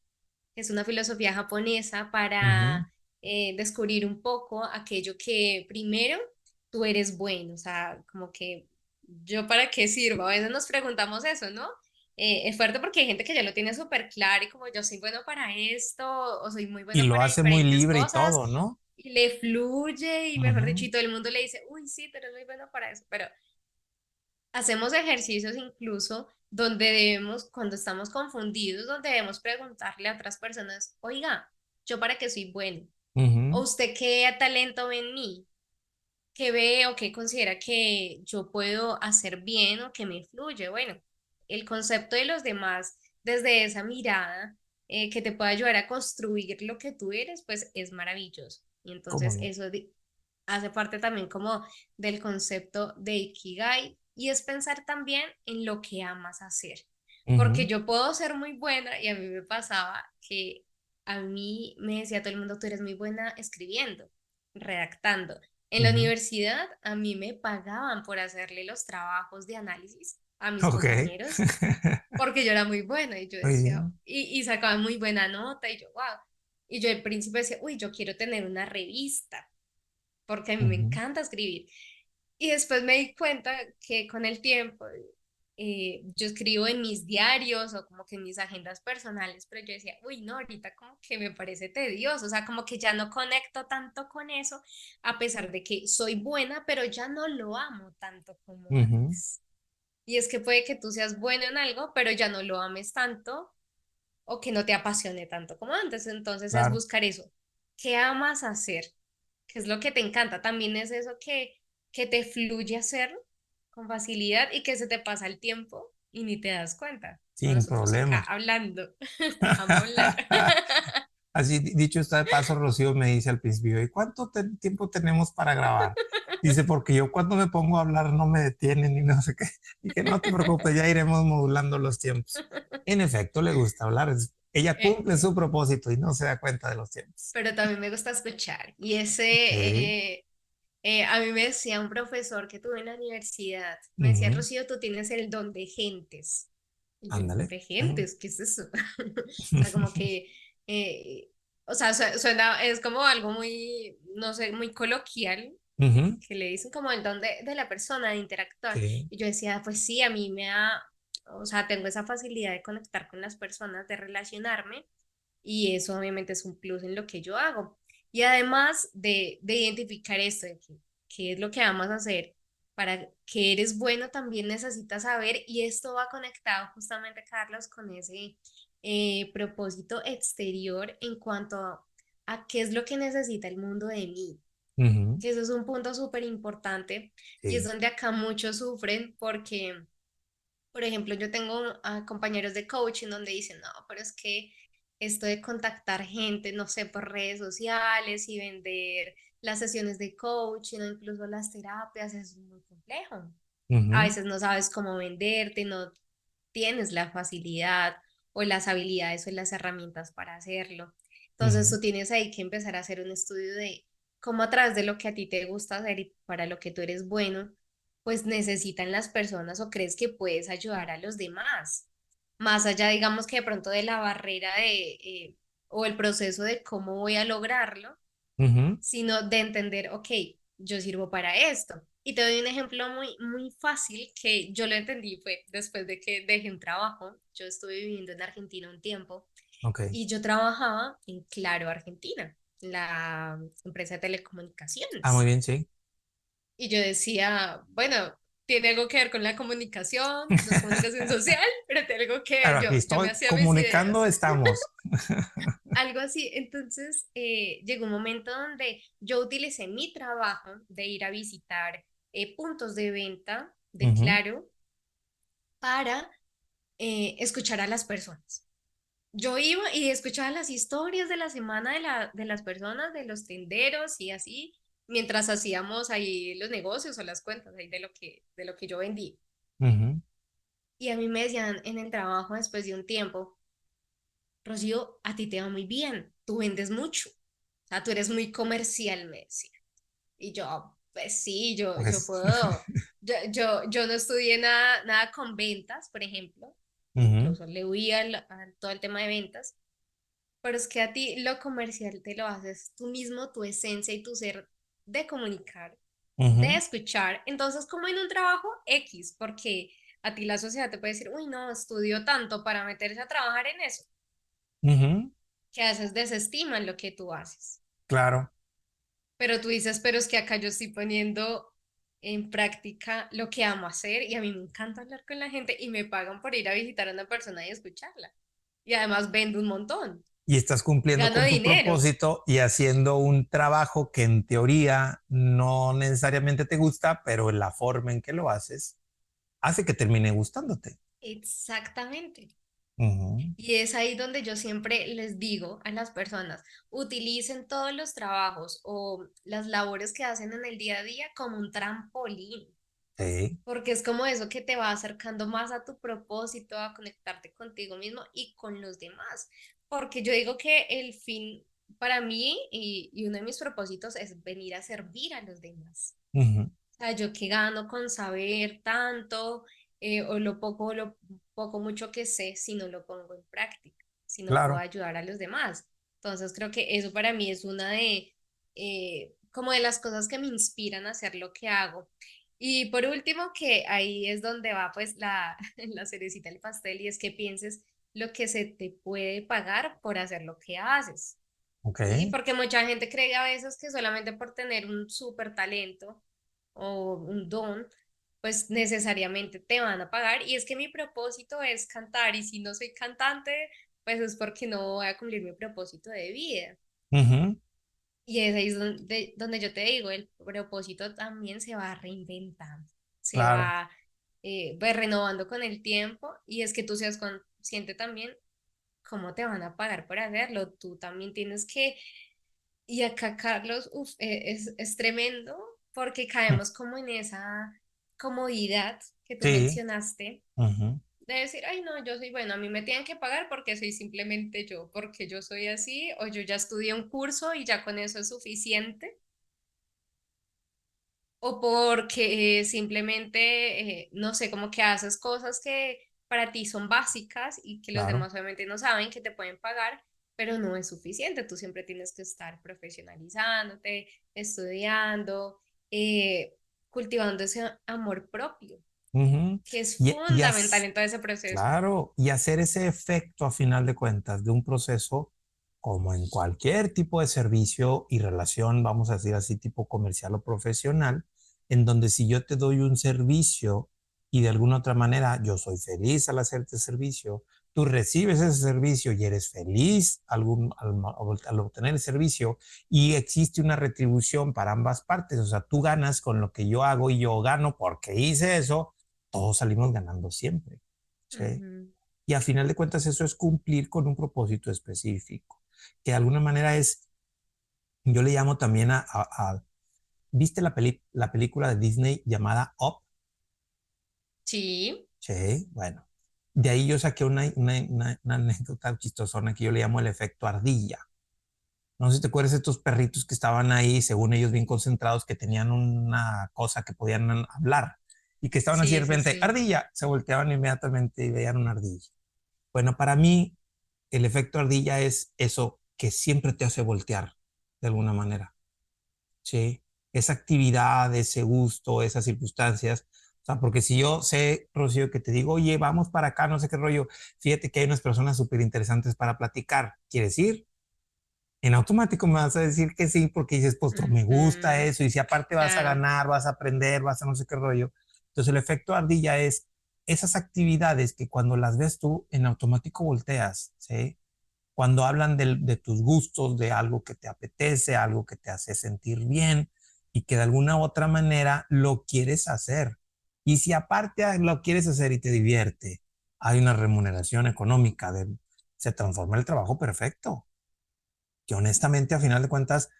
que es una filosofía japonesa Ujú, para descubrir un poco aquello que primero tú eres bueno, o sea, como que yo para qué sirvo. A veces nos preguntamos eso, ¿no? Es fuerte porque hay gente que ya lo tiene súper claro y como yo soy bueno para esto o soy muy y bueno lo para hace muy diferentes libre y cosas todo, ¿no? y le fluye y mejor dicho, Ujú, y todo el mundo le dice, uy, sí, tú eres muy bueno para eso, pero hacemos ejercicios incluso donde debemos, cuando estamos confundidos, donde debemos preguntarle a otras personas, oiga, ¿yo para qué soy bueno? ¿O ujú, usted qué talento ve en mí? ¿Qué ve o qué considera que yo puedo hacer bien o que me fluye? Bueno, el concepto de los demás desde esa mirada que te puede ayudar a construir lo que tú eres, pues es maravilloso. Y ¿cómo entonces no? eso hace parte también como del concepto de Ikigai y es pensar también en lo que amas hacer. Porque Ujú, yo puedo ser muy buena y a mí me pasaba que a mí me decía todo el mundo, tú eres muy buena escribiendo, redactando. En la ujú. universidad a mí me pagaban por hacerle los trabajos de análisis a mis Ok. compañeros porque yo era muy buena y yo Muy decía, bien. y sacaba muy buena nota y yo, wow. Y yo al principio decía, uy, yo quiero tener una revista porque a mí me Ujú, encanta escribir. Y después me di cuenta que con el tiempo yo escribo en mis diarios o como que en mis agendas personales, pero yo decía, uy, no, ahorita como que me parece tedioso, o sea, como que ya no conecto tanto con eso, a pesar de que soy buena, pero ya no lo amo tanto como ujú, antes. Y es que puede que tú seas bueno en algo, pero ya no lo ames tanto o que no te apasione tanto como antes. Entonces es claro. buscar eso. ¿Qué amas hacer? ¿Qué es lo que te encanta? También es eso que te fluye hacerlo con facilidad y que se te pasa el tiempo y ni te das cuenta. Sin Nosotros acá problema. hablando. Amo hablar. Así dicho está de paso, Rocío me dice al principio, ¿y cuánto tiempo tenemos para grabar? Dice, porque yo cuando me pongo a hablar no me detienen y no sé qué. Y que no te preocupes, ya iremos modulando los tiempos. En efecto, le gusta hablar. Ella Eh, cumple su propósito y no se da cuenta de los tiempos. pero también me gusta escuchar. Y Sí, a mí me decía un profesor que tuve en la universidad, me decía, ujú, Rocío, tú tienes el don de gentes. Y yo, ándale. ¿de gentes? ¿Qué es eso? O sea, como que, eh, o sea, suena, es como algo muy, no sé, muy coloquial, Ujú, que le dicen como el don de la persona, de interactuar. sí, Y yo decía, pues sí, a mí me da, o sea, tengo esa facilidad de conectar con las personas, de relacionarme, y eso obviamente es un plus en lo que yo hago. Y además de identificar esto, de que, qué es lo que vamos a hacer, para que eres bueno también necesitas saber, y esto va conectado justamente, Carlos, con ese propósito exterior en cuanto a qué es lo que necesita el mundo de mí, ujú, que eso es un punto súper importante y es sí, donde acá muchos sufren porque, por ejemplo, yo tengo compañeros de coaching donde dicen, no, pero es que esto de contactar gente, no sé, por redes sociales y vender las sesiones de coaching o incluso las terapias es muy complejo. A ujú, veces no sabes cómo venderte, no tienes la facilidad o las habilidades o las herramientas para hacerlo. Entonces ujú, tú tienes ahí que empezar a hacer un estudio de cómo a través de lo que a ti te gusta hacer y para lo que tú eres bueno, pues necesitan las personas o crees que puedes ayudar a los demás. Más allá, digamos que de pronto de la barrera o el proceso de cómo voy a lograrlo, ujú, sino de entender, ok, yo sirvo para esto. Y te doy un ejemplo muy, muy fácil que yo lo entendí fue después de que dejé un trabajo. Yo estuve viviendo en Argentina un tiempo ok. y yo trabajaba en Claro Argentina, la empresa de Ah, muy telecomunicaciones. bien, sí. Y yo decía, bueno, tiene algo que ver con la comunicación, no es comunicación social, pero tiene algo que Pero ver. aquí Yo me estoy, hacía mis comunicando ideas. estamos. Algo así. Entonces, llegó un momento donde yo utilicé mi trabajo de ir a visitar puntos de venta de Ujú, Claro para escuchar a las personas. Yo iba y escuchaba las historias de la semana de las personas, de los tenderos y así, mientras hacíamos ahí los negocios o las cuentas ahí de lo que yo vendí. Ujú, Y a mí me decían en el trabajo después de un tiempo, Rocío, a ti te va muy bien, tú vendes mucho, o sea, tú eres muy comercial, me decía. Y yo, pues sí, yo pues, puedo. Yo no estudié nada con ventas, por ejemplo. ujú, Incluso le huí a todo el tema de ventas. Pero es que a ti lo comercial te lo haces tú mismo, tu esencia y tu ser de comunicar, de ujú, escuchar. Entonces, como en un trabajo X, porque a ti la sociedad te puede decir, uy, no, estudió tanto para meterse a trabajar en eso, ujú, que haces desestiman lo que tú haces. claro. Pero tú dices, pero es que acá yo estoy poniendo en práctica lo que amo hacer y a mí me encanta hablar con la gente y me pagan por ir a visitar a una persona y escucharla. Y además vendo un montón, Y estás cumpliendo gano con tu dinero. propósito y haciendo un trabajo que en teoría no necesariamente te gusta, pero la forma en que lo haces hace que termine gustándote. Exactamente. Ujú, Y es ahí donde yo siempre les digo a las personas, utilicen todos los trabajos o las labores que hacen en el día a día como un trampolín. sí. Porque es como eso que te va acercando más a tu propósito, a conectarte contigo mismo y con los demás. Porque yo digo que el fin para mí y uno de mis propósitos es venir a servir a los demás. Ujú, O sea, yo que gano con saber tanto o lo poco mucho que sé si no lo pongo en práctica, si no puedo claro. ayudar a los demás. Entonces creo que eso para mí es una de, como de las cosas que me inspiran a hacer lo que hago. Y por último, que ahí es donde va pues la cerecita del pastel y es que pienses lo que se te puede pagar por hacer lo que haces. Ok. ¿Sí? Porque mucha gente cree a veces que solamente por tener un súper talento o un don, pues necesariamente te van a pagar. Y es que mi propósito es cantar y si no soy cantante, pues es porque no voy a cumplir mi propósito de vida. Ujú, Y es ahí donde yo te digo, el propósito también se va reinventando, se claro. va pues, renovando con el tiempo y es que tú seas consciente también cómo te van a pagar por hacerlo. Tú también tienes que y acá, Carlos, uf, es tremendo porque caemos como en esa comodidad que tú Sí. mencionaste Ujú, de decir, ay, no, yo soy bueno, a mí me tienen que pagar porque soy simplemente yo, porque yo soy así, o yo ya estudié un curso y ya con eso es suficiente, o porque simplemente, no sé, como que haces cosas que para ti son básicas y que los claro. demás obviamente no saben que te pueden pagar, pero no es suficiente. Tú siempre tienes que estar profesionalizándote, estudiando, eh, cultivando ese amor propio, Ujú. que es Y, y fundamental as- en todo ese proceso. claro, y hacer ese efecto a final de cuentas de un proceso, como en cualquier tipo de servicio y relación, vamos a decir así, tipo comercial o profesional, en donde si yo te doy un servicio y de alguna otra manera yo soy feliz al hacerte servicio, tú recibes ese servicio y eres feliz al obtener el servicio y existe una retribución para ambas partes, o sea, tú ganas con lo que yo hago y yo gano porque hice eso, todos salimos ganando siempre. ¿Sí? Ujú. Y a final de cuentas eso es cumplir con un propósito específico, que de alguna manera es, yo le llamo también ¿viste la película de Disney llamada Up? Sí, Sí, bueno. De ahí yo saqué una anécdota chistosona que yo le llamo el efecto ardilla. No sé si te acuerdas de estos perritos que estaban ahí, según ellos bien concentrados, que tenían una cosa que podían hablar y que estaban así de sí, sí, repente, sí. ardilla, se volteaban inmediatamente y veían una ardilla. Bueno, para mí el efecto ardilla es eso que siempre te hace voltear de alguna manera, ¿sí? Esa actividad, ese gusto, esas circunstancias. O sea, porque si yo sé, Rocío, que te digo, oye, vamos para acá, no sé qué rollo, fíjate que hay unas personas súper interesantes para platicar, ¿quieres ir? En automático me vas a decir que sí, porque dices, pues me gusta Ujú. eso, y si aparte vas a Claro. ganar, vas a aprender, vas a no sé qué rollo. Entonces el efecto ardilla es esas actividades que cuando las ves tú, en automático volteas, ¿sí? Cuando hablan de tus gustos, de algo que te apetece, algo que te hace sentir bien y que de alguna u otra manera lo quieres hacer. Y si aparte lo quieres hacer y te divierte hay una remuneración económica, se transforma el trabajo perfecto. Que honestamente, a final de cuentas,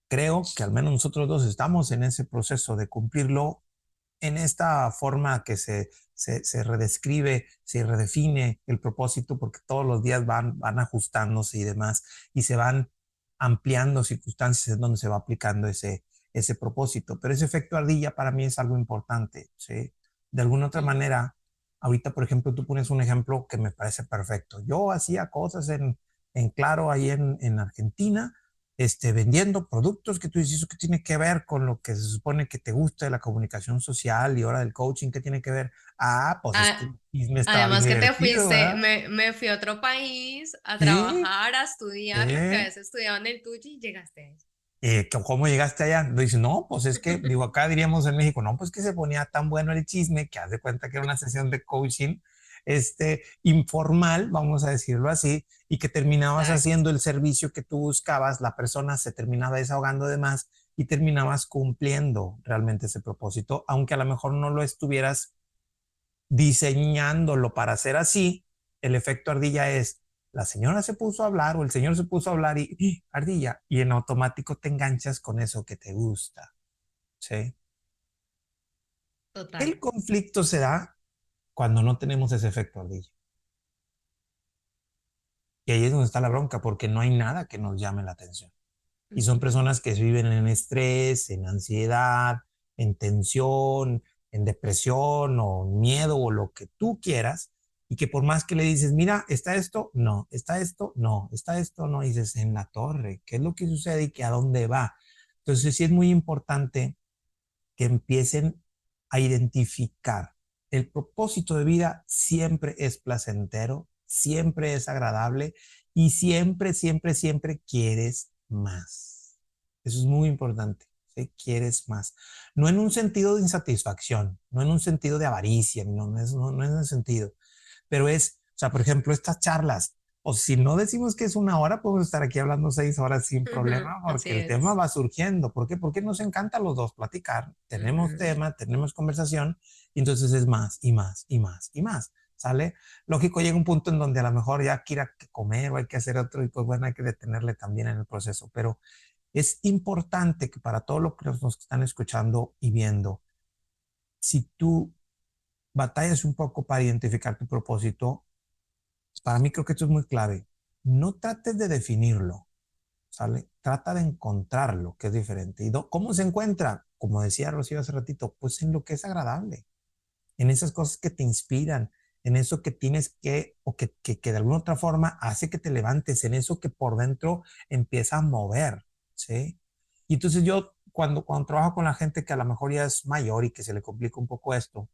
creo que al menos nosotros dos estamos en ese proceso de cumplirlo en esta forma que se redescribe, se redefine el propósito, porque todos los días van ajustándose y demás, y se van ampliando circunstancias en donde se va aplicando ese propósito. Pero ese efecto ardilla para mí es algo importante, ¿sí? De alguna otra manera, ahorita, por ejemplo, tú pones un ejemplo que me parece perfecto. Yo hacía cosas en Claro, ahí en Argentina, vendiendo productos que tú dices, ¿eso qué tiene que ver con lo que se supone que te gusta de la comunicación social y ahora del coaching? ¿Qué tiene que ver? Ah, pues es que Ah, el chisme estaba bien además que te divertido, fuiste, ¿verdad? me fui a otro país a Sí, trabajar, a estudiar lo que a sí. veces estudiaba en el tuyo y llegaste a eso. ¿Cómo llegaste allá? Dice, no, pues es que, digo, acá diríamos en México, no, pues que se ponía tan bueno el chisme que haz de cuenta que era una sesión de coaching, informal, vamos a decirlo así, y que terminabas Exacto. haciendo el servicio que tú buscabas, la persona se terminaba desahogando de más y terminabas cumpliendo realmente ese propósito, aunque a lo mejor no lo estuvieras diseñándolo para ser así. El efecto ardilla es, la señora se puso a hablar o el señor se puso a hablar y ardilla, y en automático te enganchas con eso que te gusta, ¿sí? El Total. conflicto se da cuando no tenemos ese efecto ardilla. Y ahí es donde está la bronca, porque no hay nada que nos llame la atención. Y son Ujú. personas que viven en estrés, en ansiedad, en tensión, en depresión o miedo o lo que tú quieras, y que por más que le dices, mira, está esto, no, está esto, no, está esto, no, y dices, en la torre, ¿qué es lo que sucede y que a dónde va? Entonces sí es muy importante que empiecen a identificar. El propósito de vida siempre es placentero, siempre es agradable y siempre, siempre, siempre quieres más. Eso es muy importante. ¿Sí? Quieres más. No en un sentido de insatisfacción, no en un sentido de avaricia, no es en ese sentido, pero es, o sea, por ejemplo, estas charlas, o si no decimos que es una hora, podemos estar aquí hablando 6 horas sin Ujú. problema, Así porque el tema es. va surgiendo. ¿Por qué? Porque nos encanta a los dos platicar, tenemos Ujú. tema, tenemos conversación, y entonces es más y más y más y más. ¿Sale? Lógico, llega un punto en donde a lo mejor ya quiera comer o hay que hacer otro, y pues bueno, hay que detenerle también en el proceso, pero es importante que para todos los que nos están escuchando y viendo, si tú batallas un poco para identificar tu propósito, para mí creo que esto es muy clave. No trates de definirlo, ¿sale? Trata de encontrarlo, que es diferente. ¿Y cómo se encuentra? Como decía Rocío hace ratito, pues en lo que es agradable, en esas cosas que te inspiran, en eso que tienes que, o que de alguna otra forma hace que te levantes, en eso que por dentro empieza a mover, ¿sí? Y entonces yo, cuando trabajo con la gente que a lo mejor ya es mayor y que se le complica un poco esto,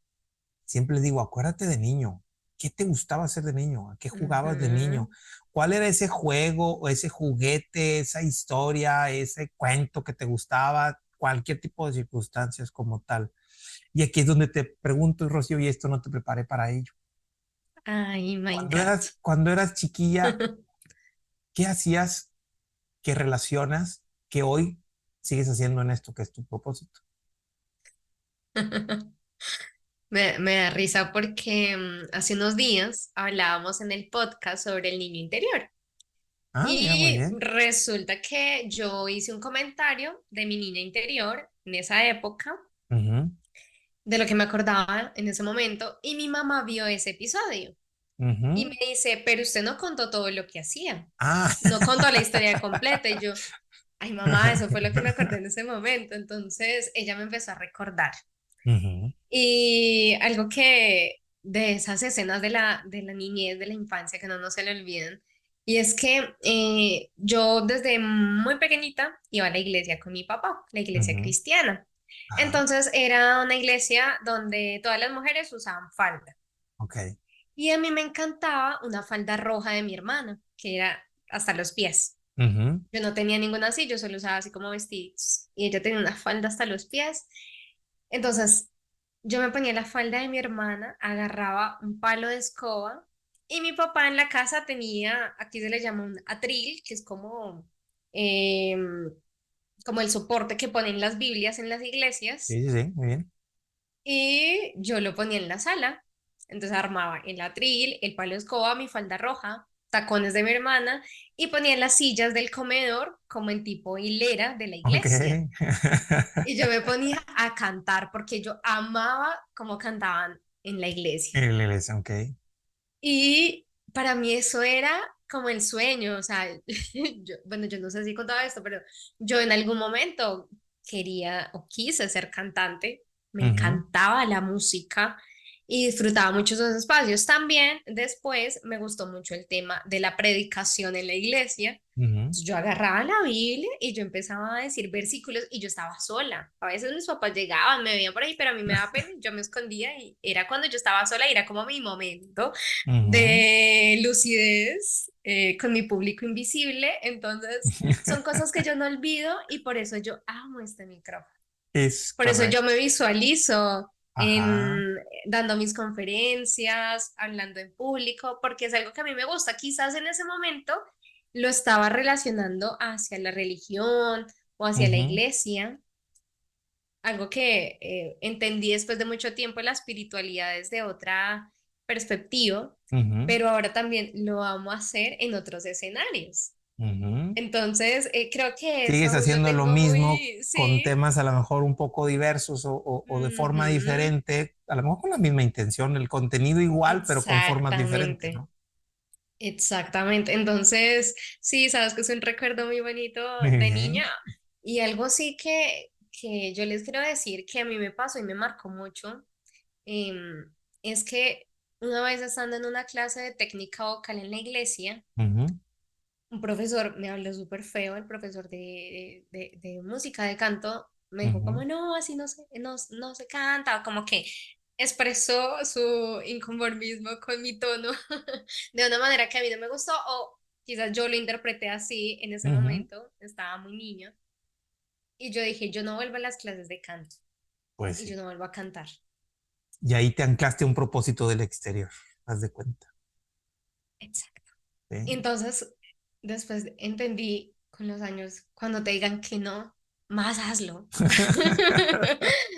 siempre les digo, acuérdate de niño. ¿Qué te gustaba hacer de niño? ¿A qué jugabas de Ujú. niño? ¿Cuál era ese juego o ese juguete, esa historia, ese cuento que te gustaba? Cualquier tipo de circunstancias como tal. Y aquí es donde te pregunto, Rocío, y esto no te preparé para ello. Ay, me Cuando encanta. eras chiquilla, ¿qué hacías? ¿Qué relacionas? ¿Qué hoy sigues haciendo en esto que es tu propósito? Me da risa porque hace unos días hablábamos en el podcast sobre el niño interior Ah, mira, muy y bien. resulta que yo hice un comentario de mi niña interior en esa época, Ujú, de lo que me acordaba en ese momento, y mi mamá vio ese episodio y ujú. me dice, pero usted no contó todo lo que hacía, Ah. no contó la historia completa y yo, ay mamá, eso fue lo que me acordé en ese momento, entonces ella me empezó a recordar. Ujú, Y algo que de esas escenas de la niñez, de la infancia, que no se le olvidan, y es que yo desde muy pequeñita iba a la iglesia con mi papá, la iglesia ujú. cristiana. Ajá, Entonces era una iglesia donde todas las mujeres usaban falda. ok. Y a mí me encantaba una falda roja de mi hermana, que era hasta los pies. Ujú, Yo no tenía ninguna así, yo solo usaba así como vestidos. Y ella tenía una falda hasta los pies. Entonces, yo me ponía la falda de mi hermana, agarraba un palo de escoba y mi papá en la casa tenía, aquí se le llama un atril, que es em, como el soporte que ponen las Biblias en las iglesias, sí, sí, sí, muy bien. y yo lo ponía en la sala. Entonces armaba el atril, el palo de escoba, mi falda roja, tacones de mi hermana y ponía las sillas del comedor como en tipo hilera de la Ok. iglesia. Y yo me ponía a cantar porque yo amaba cómo cantaban en la iglesia. Ok. Y para mí eso era como el sueño, o sea, bueno, yo no sé si contaba esto, pero yo en algún momento quería o quise ser cantante, me Ujú, encantaba la música y disfrutaba mucho esos espacios. También después me gustó mucho el tema de la predicación en la iglesia. ujú, Yo agarraba la Biblia y yo empezaba a decir versículos y yo estaba sola. A veces mis papás llegaban, me veían por ahí, pero a mí me daba pena, yo me escondía y era cuando yo estaba sola y era como mi momento ujú. de lucidez con mi público invisible. Entonces, son cosas que yo no olvido y por eso yo amo este micrófono. Es Por eso yo correcto. me visualizo Ajá. dando mis conferencias, hablando en público, porque es algo que a mí me gusta. Quizás en ese momento lo estaba relacionando hacia la religión o hacia la Ujú, iglesia, algo que entendí después de mucho tiempo la espiritualidad desde otra perspectiva, ujú, pero ahora también lo amo hacer en otros escenarios. ujú. Entonces, creo que Sigues eso lo haciendo lo tengo mismo muy, con sí. temas a lo mejor un poco diversos o de forma Ujú. diferente, a lo mejor con la misma intención, el contenido igual, pero con formas diferentes, Exactamente, ¿no? exactamente. Entonces, sí, sabes que es un recuerdo muy bonito de Ujú, niña y algo sí que yo les quiero decir que a mí me pasó y me marcó mucho, es que una vez estando en una clase de técnica vocal en la iglesia, ujú, un profesor me habló súper feo, el profesor de música, de canto, me dijo como, ujú, no, así no se canta, como que expresó su inconformismo con mi tono de una manera que a mí no me gustó, o quizás yo lo interpreté así en ese ujú. momento, estaba muy niña, y yo dije, yo no vuelvo a las clases de canto, Pues y yo sí. no vuelvo a cantar. Y ahí te anclaste a un propósito del exterior, haz de cuenta. Exacto. ¿Sí? Entonces, después entendí con los años, cuando te digan que no, más hazlo.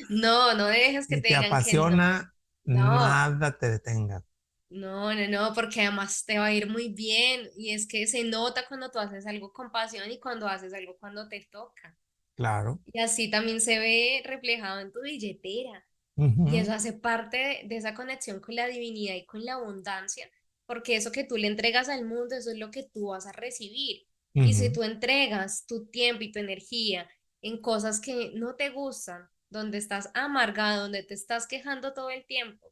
No, no dejes que Si te te digan que no. apasiona, No, nada te detenga. no, porque además te va a ir muy bien. Y es que se nota cuando tú haces algo con pasión y cuando haces algo cuando te toca. Claro. Y así también se ve reflejado en tu billetera. Y Ujú, eso hace parte de esa conexión con la divinidad y con la abundancia, porque eso que tú le entregas al mundo, eso es lo que tú vas a recibir. Y si ujú, tú entregas tu tiempo y tu energía en cosas que no te gustan, donde estás amargado, donde te estás quejando todo el tiempo,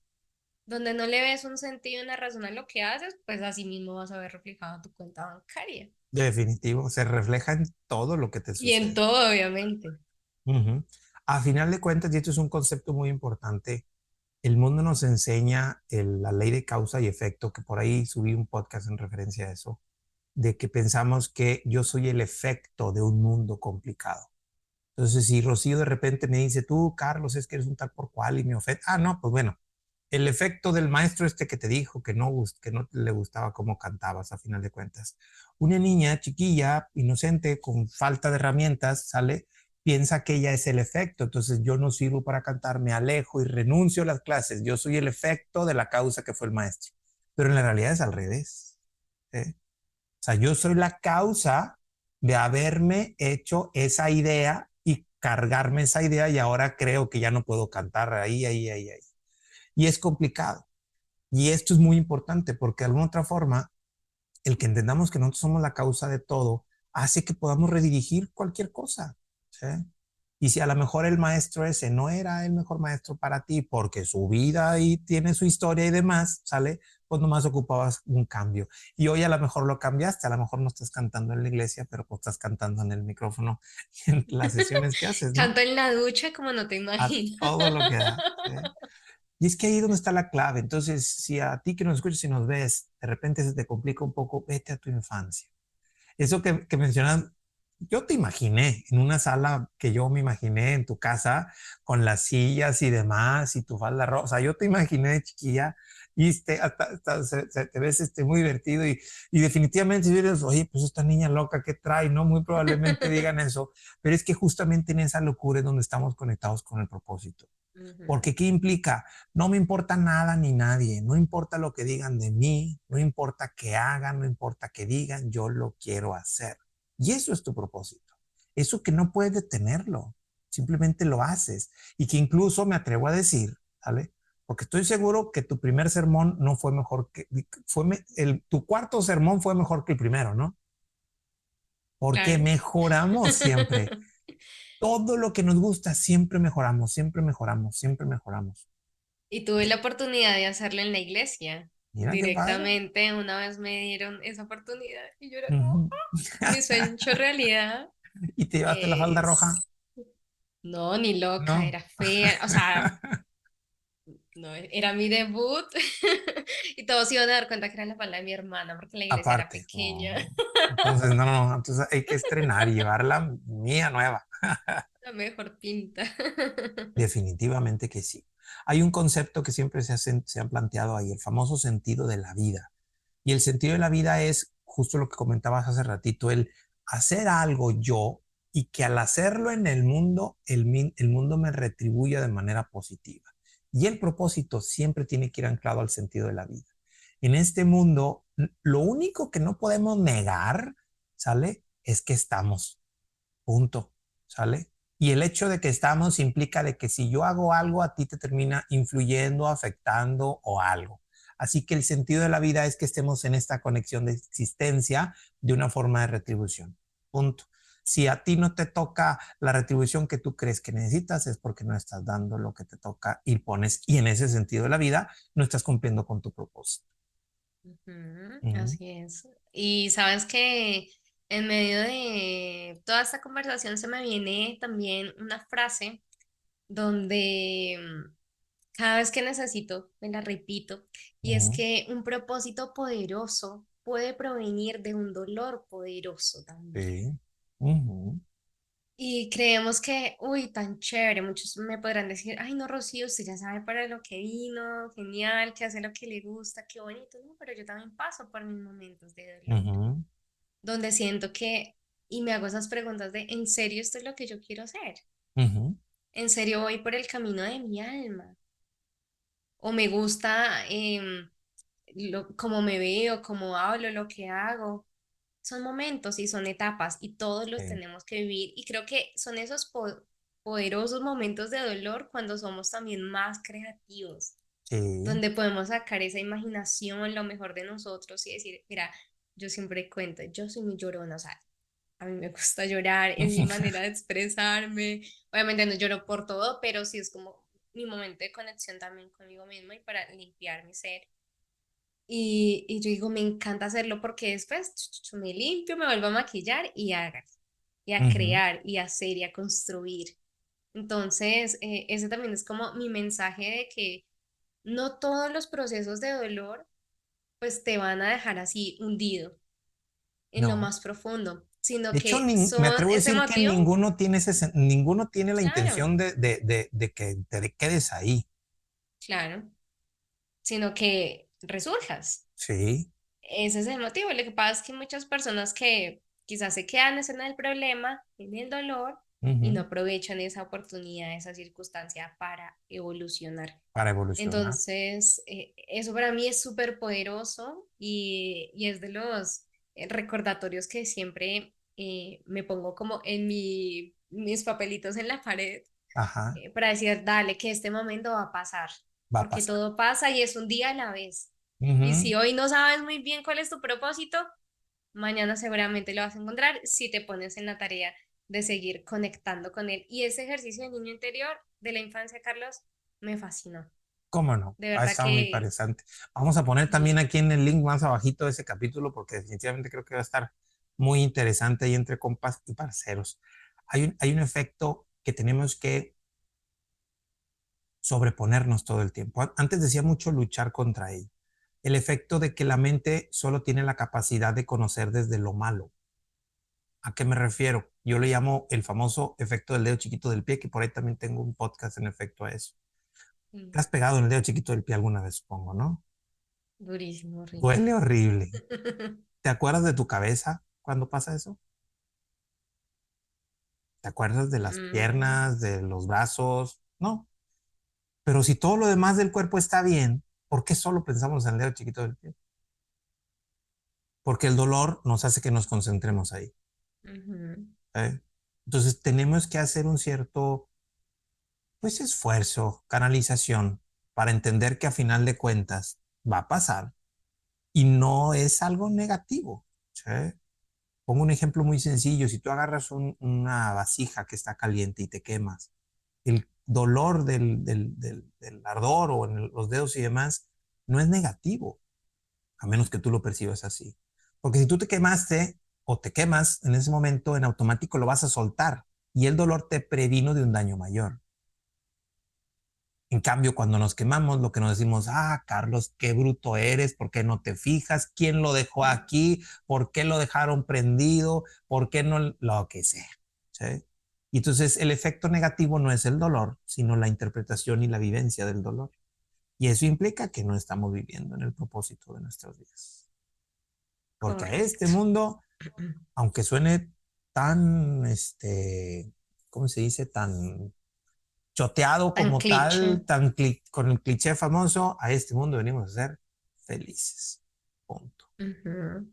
donde no le ves un sentido y una razón a lo que haces, pues así mismo vas a ver reflejado tu cuenta bancaria. definitivo. Se refleja en todo lo que te Y en sucede. todo, obviamente. Ujú. A final de cuentas, y esto es un concepto muy importante, el mundo nos enseña la ley de causa y efecto, que por ahí subí un podcast en referencia a eso, de que pensamos que yo soy el efecto de un mundo complicado. Entonces, si Rocío de repente me dice, tú, Carlos, es que eres un tal por cual y me ofende, no, pues bueno, el efecto del maestro este que te dijo que no le gustaba cómo cantabas, a final de cuentas. Una niña chiquilla, inocente, con falta de herramientas, sale, piensa que ella es el efecto, entonces yo no sirvo para cantar, me alejo y renuncio a las clases, yo soy el efecto de la causa que fue el maestro. Pero en la realidad es al revés. ¿Eh? O sea, yo soy la causa de haberme hecho esa idea y cargarme esa idea y ahora creo que ya no puedo cantar ahí. Y es complicado. Y esto es muy importante porque de alguna otra forma, el que entendamos que nosotros somos la causa de todo hace que podamos redirigir cualquier cosa. ¿Sí? Y si a lo mejor el maestro ese no era el mejor maestro para ti porque su vida y tiene su historia y demás, ¿sale? Pues nomás ocupabas un cambio. Y hoy a lo mejor lo cambiaste, a lo mejor no estás cantando en la iglesia, pero pues estás cantando en el micrófono y en las sesiones que haces, ¿no? Canto en la ducha como no te A imaginas. todo lo que da. ¿Sí? Y es que ahí es donde está la clave. Entonces, si a ti que nos escuchas y nos ves, de repente se te complica un poco, vete a tu infancia. Eso que mencionas, yo te imaginé en una sala que yo me imaginé en tu casa con las sillas y demás y tu falda rosa. O sea, yo te imaginé de chiquilla y te ves muy divertido y definitivamente si dices, oye, pues esta niña loca que trae, ¿no? Muy probablemente digan eso, pero es que justamente en esa locura es donde estamos conectados con el propósito. Ujú. Porque ¿qué implica? No me importa nada ni nadie, no importa lo que digan de mí, no importa qué hagan, no importa qué digan, yo lo quiero hacer. Y eso es tu propósito. Eso que no puedes detenerlo, simplemente lo haces. Y que incluso me atrevo a decir, ¿vale? Porque estoy seguro que tu primer sermón no fue mejor que, tu cuarto sermón fue mejor que el primero, ¿no? Porque Claro. mejoramos siempre. Todo lo que nos gusta, siempre mejoramos, siempre mejoramos, siempre mejoramos. Y tuve la oportunidad de hacerlo en la iglesia. Mira qué padre. Directamente, una vez me dieron esa oportunidad y yo era como, Ujú. mi sueño hecho realidad. ¿Y te llevaste la falda roja? Es... No, ni loca, No. era fea. O sea, no, era mi debut y todos se iban a dar cuenta que era la falda de mi hermana porque la iglesia era Aparte. pequeña. No. Entonces, no, no, no. Entonces hay que estrenar y llevarla mía nueva. La mejor pinta. Definitivamente que sí. Hay un concepto que siempre se han planteado ahí, el famoso sentido de la vida. Y el sentido de la vida es justo lo que comentabas hace ratito, el hacer algo yo y que al hacerlo en el mundo, el mundo me retribuya de manera positiva. Y el propósito siempre tiene que ir anclado al sentido de la vida. En este mundo, lo único que no podemos negar, ¿sale? Es que estamos. Punto. ¿Sale? Y el hecho de que estamos implica de que si yo hago algo, a ti te termina influyendo, afectando o algo. Así que el sentido de la vida es que estemos en esta conexión de existencia de una forma de retribución. Punto. Si a ti no te toca la retribución que tú crees que necesitas, es porque no estás dando lo que te toca y pones, y en ese sentido de la vida, no estás cumpliendo con tu propósito. Ujú, Ujú, así es. Y sabes que en medio de toda esta conversación se me viene también una frase donde cada vez que necesito me la repito, y es ujú, que un propósito poderoso puede provenir de un dolor poderoso también. sí. Ujú, Y creemos que, uy, tan chévere, muchos me podrán decir, ay, no, Rocío, usted ya sabe para lo que vino, genial, que hace lo que le gusta, qué bonito, no, pero yo también paso por mis momentos de dolor, ujú, donde siento que, y me hago esas preguntas de, ¿en serio esto es lo que yo quiero hacer? ujú. ¿En serio voy por el camino de mi alma? ¿O me gusta cómo me veo, cómo hablo, lo que hago? Son momentos y son etapas y todos los Sí, tenemos que vivir y creo que son esos poderosos momentos de dolor cuando somos también más creativos, sí. donde podemos sacar esa imaginación, lo mejor de nosotros y decir, mira, yo siempre cuento, yo soy muy llorona, o sea, a mí me gusta llorar, es mi manera de expresarme, obviamente no lloro por todo, pero sí es como mi momento de conexión también conmigo misma y para limpiar mi ser. Y yo digo, me encanta hacerlo porque después me limpio, me vuelvo a maquillar y y a Ujú. crear, y a hacer, y a construir. Entonces, ese también es como mi mensaje de que no todos los procesos de dolor pues te van a dejar así hundido en lo No. más profundo, sino De hecho, que me son atrevo a ese decir que motivo, ninguno tiene la claro, intención de que te quedes ahí. claro, sino que resurjas. Sí. Ese es el motivo. Lo que pasa es que hay muchas personas que quizás se quedan en el problema, en el dolor, y no Ujú. aprovechan esa oportunidad, esa circunstancia para evolucionar. Para evolucionar. Entonces, eso para mí es súper poderoso y es de los recordatorios que siempre me pongo como en mis papelitos en la pared Ajá. para decir, dale, que este momento va a pasar, Va a porque pasar. todo pasa y es un día a la vez. Y Ujú. si hoy no sabes muy bien cuál es tu propósito, mañana seguramente lo vas a encontrar si te pones en la tarea de seguir conectando con él. Y ese ejercicio de niño interior de la infancia, Carlos, me fascinó. ¿Cómo no? De Ha verdad estado muy que interesante. Vamos a poner también sí, aquí en el link más abajito de ese capítulo porque definitivamente creo que va a estar muy interesante ahí entre compas y parceros. Hay un efecto que tenemos que sobreponernos todo el tiempo. Antes decía mucho luchar contra ello. El efecto de que la mente solo tiene la capacidad de conocer desde lo malo. ¿A qué me refiero? Yo le llamo el famoso efecto del dedo chiquito del pie, que por ahí también tengo un podcast en efecto a eso. mm, Te has pegado en el dedo chiquito del pie alguna vez, supongo, ¿no? durísimo, horrible. Duele horrible. ¿Te acuerdas de tu cabeza cuando pasa eso? ¿Te acuerdas de las Mm, piernas, de los brazos? No. Pero si todo lo demás del cuerpo está bien, ¿por qué solo pensamos en el dedo chiquito del pie? Porque el dolor nos hace que nos concentremos ahí. Ujú. ¿Eh? Entonces tenemos que hacer un cierto, pues, esfuerzo, canalización, para entender que a final de cuentas va a pasar y no es algo negativo. ¿Sí? Pongo un ejemplo muy sencillo. Si tú agarras una vasija que está caliente y te quemas, el dolor del ardor o en los dedos y demás no es negativo, a menos que tú lo percibas así. Porque si tú te quemaste o te quemas en ese momento, en automático lo vas a soltar y el dolor te previno de un daño mayor. En cambio, cuando nos quemamos, lo que nos decimos, ah, Carlos, qué bruto eres, ¿por qué no te fijas? ¿Quién lo dejó aquí? ¿Por qué lo dejaron prendido? ¿Por qué no? Lo que sea. ¿Sí? Y entonces el efecto negativo no es el dolor, sino la interpretación y la vivencia del dolor. Y eso implica que no estamos viviendo en el propósito de nuestras vidas. Porque a este Correcto. mundo, aunque suene tan, ¿cómo se dice? Tan choteado Tan como cliché. tal, con el cliché famoso, a este mundo venimos a ser felices. Punto. Ujú.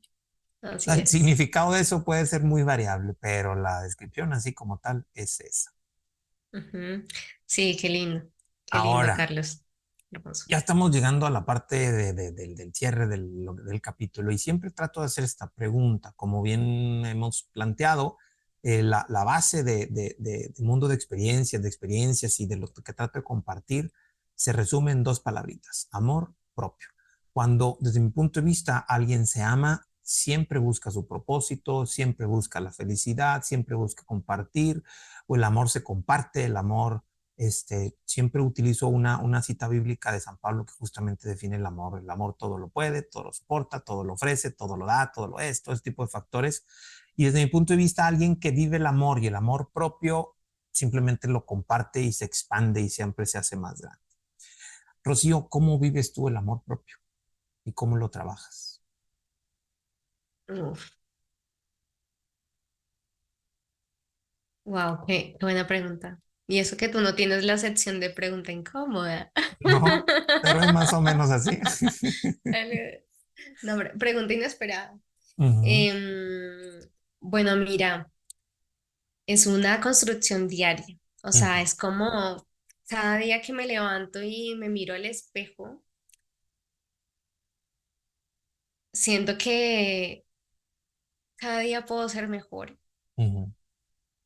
Así El es. significado de eso puede ser muy variable, pero la descripción así como tal es esa. Ujú. Sí, qué lindo, Ahora, Carlos. Hermoso. ya estamos llegando a la parte del cierre del capítulo y siempre trato de hacer esta pregunta. Como bien hemos planteado, la base del mundo de experiencias y de lo que trato de compartir se resume en dos palabritas: amor propio. Cuando desde mi punto de vista alguien se ama, siempre busca su propósito, siempre busca la felicidad, siempre busca compartir, o el amor se comparte, el amor, siempre utilizo una cita bíblica de San Pablo que justamente define el amor. El amor todo lo puede, todo lo soporta, todo lo ofrece, todo lo da, todo lo es, todo ese tipo de factores. Y desde mi punto de vista, alguien que vive el amor y el amor propio simplemente lo comparte y se expande y siempre se hace más grande. Rocío, ¿cómo vives tú el amor propio y cómo lo trabajas? Uf, wow, qué buena pregunta. Y eso que tú no tienes la sección de pregunta incómoda. No, pero es más o menos así. Dale. No, pregunta inesperada. Ujú, Em, bueno, mira, es una construcción diaria. O sea, ujú, es como cada día que me levanto y me miro al espejo, siento que cada día puedo ser mejor. ujú,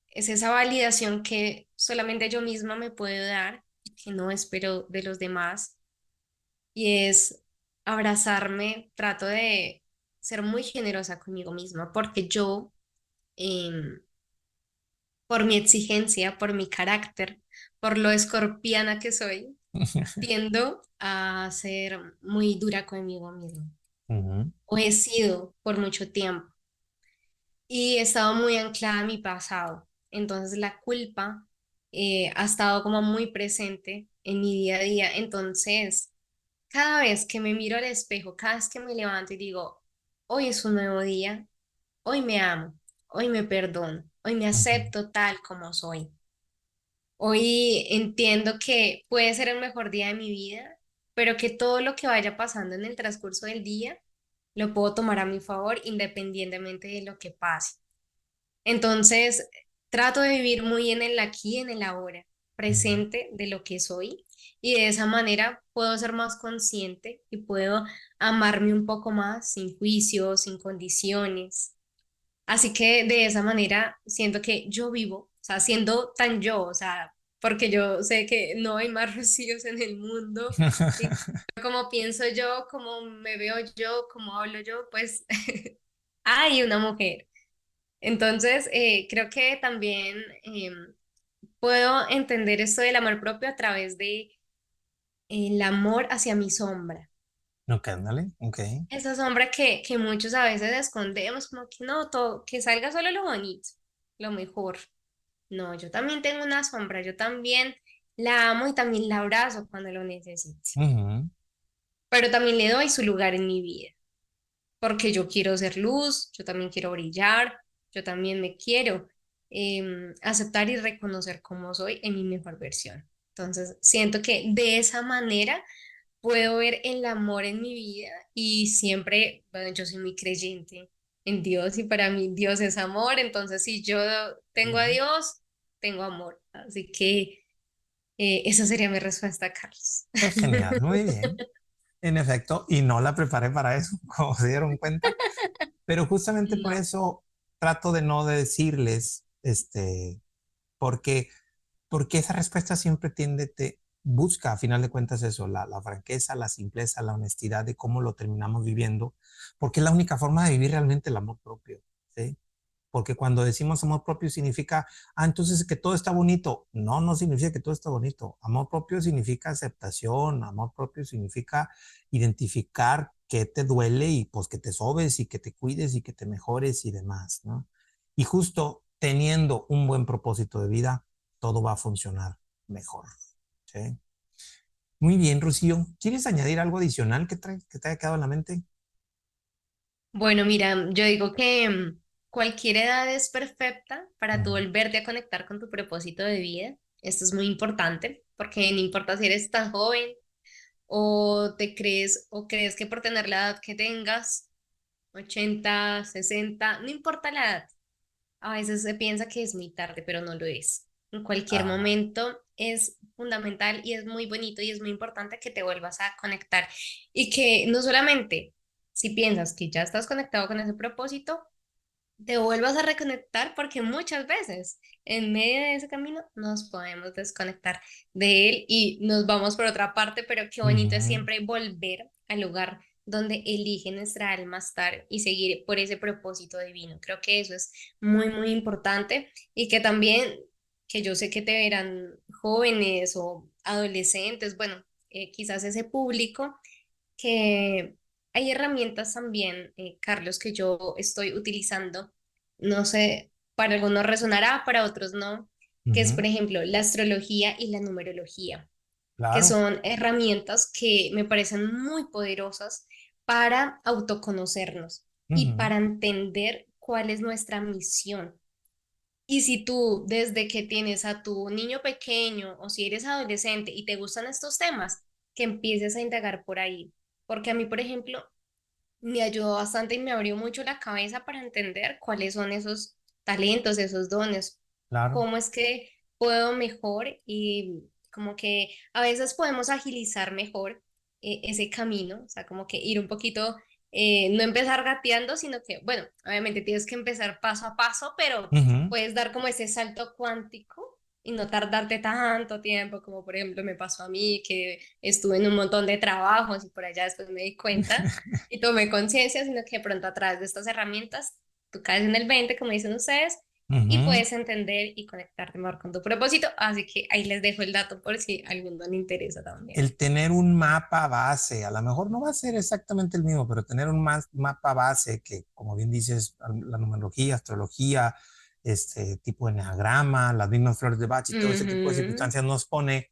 Es esa validación que solamente yo misma me puedo dar, que no espero de los demás. Y es abrazarme, trato de ser muy generosa conmigo misma, porque yo, em, por mi exigencia, por mi carácter, por lo escorpiana que soy, tiendo a ser muy dura conmigo misma. ujú, O he sido por mucho tiempo. Y he estado muy anclada a mi pasado. Entonces la culpa ha estado como muy presente en mi día a día. Entonces, cada vez que me miro al espejo, cada vez que me levanto y digo, hoy es un nuevo día, hoy me amo, hoy me perdono, hoy me ujú, acepto tal como soy. Hoy entiendo que puede ser el mejor día de mi vida, pero que todo lo que vaya pasando en el transcurso del día lo puedo tomar a mi favor independientemente de lo que pase. Entonces, trato de vivir muy en el aquí, en el ahora, ujú, presente de lo que soy, y de esa manera puedo ser más consciente y puedo amarme un poco más sin juicios, sin condiciones. Así que de esa manera siento que yo vivo, o sea, siendo tan yo, o sea, porque yo sé que no hay más Rocíos en el mundo, y como pienso yo, como me veo yo, como hablo yo, pues hay una mujer. Entonces, creo que también puedo entender esto del amor propio a través de el amor hacia mi sombra. Ok, ándale, ok. Esa sombra que muchos a veces escondemos, como que no, todo, que salga solo lo bonito, lo mejor. No, yo también tengo una sombra, yo también la amo y también la abrazo cuando lo necesite. Ujú, Pero también le doy su lugar en mi vida, porque yo quiero ser luz, yo también quiero brillar, yo también me quiero aceptar y reconocer cómo soy en mi mejor versión. Entonces, siento que de esa manera puedo ver el amor en mi vida y siempre, bueno, yo soy muy creyente en Dios y para mí Dios es amor, entonces si yo tengo a Ujú. Dios, tengo amor. Así que esa sería mi respuesta, Carlos. Qué genial, muy bien. En efecto, y no la preparé para eso, como se dieron cuenta, pero justamente por No. eso trato de no de decirles, porque, porque esa respuesta siempre busca a final de cuentas eso, la franqueza, la simpleza, la honestidad de cómo lo terminamos viviendo, porque es la única forma de vivir realmente el amor propio, ¿sí? Porque cuando decimos amor propio significa, entonces que todo está bonito. No, no significa que todo está bonito. Amor propio significa aceptación, amor propio significa identificar qué te duele y pues que te sobes y que te cuides y que te mejores y demás, ¿no? Y justo teniendo un buen propósito de vida, todo va a funcionar mejor, ¿sí? Muy bien, Rocío. ¿Quieres añadir algo adicional que te haya quedado en la mente? Bueno, mira, yo digo que cualquier edad es perfecta para tú Ujú, volverte a conectar con tu propósito de vida. Esto es muy importante porque no importa si eres tan joven o crees que por tener la edad que tengas, 80, 60, no importa la edad. A veces se piensa que es muy tarde, pero no lo es. En cualquier ah, momento es fundamental y es muy bonito y es muy importante que te vuelvas a conectar y que no solamente si piensas que ya estás conectado con ese propósito, te vuelvas a reconectar porque muchas veces en medio de ese camino nos podemos desconectar de él y nos vamos por otra parte, pero qué bonito es ujú, siempre volver al lugar donde elige nuestra alma estar y seguir por ese propósito divino. Creo que eso es muy, muy importante y que también, que yo sé que te verán jóvenes o adolescentes, bueno, quizás ese público que hay herramientas también, Carlos, que yo estoy utilizando. No sé, para algunos resonará, para otros no, que es, por ujú, ejemplo, la astrología y la numerología, que claro. son herramientas que me parecen muy poderosas para autoconocernos y Ujú, para entender cuál es nuestra misión. Y si tú, desde que tienes a tu niño pequeño o si eres adolescente y te gustan estos temas, que empieces a indagar por ahí. Porque a mí, por ejemplo, me ayudó bastante y me abrió mucho la cabeza para entender cuáles son esos talentos, esos dones, claro. cómo es que puedo mejor y como que a veces podemos agilizar mejor ese camino, o sea, como que ir un poquito, no empezar gateando, sino que, bueno, obviamente tienes que empezar paso a paso, pero Ujú. puedes dar como ese salto cuántico y no tardarte tanto tiempo, como por ejemplo me pasó a mí, que estuve en un montón de trabajos y por allá después me di cuenta y tomé conciencia, sino que de pronto a través de estas herramientas tú caes en el 20 como dicen ustedes, y Ujú. puedes entender y conectarte mejor con tu propósito. Así que ahí les dejo el dato por si a alguno le interesa también. El tener un mapa base, a lo mejor no va a ser exactamente el mismo, pero tener un mapa base que, como bien dices, la numerología, astrología, tipo de enneagrama, las mismas flores de Bach y todo ese tipo de Ujú. circunstancias nos pone,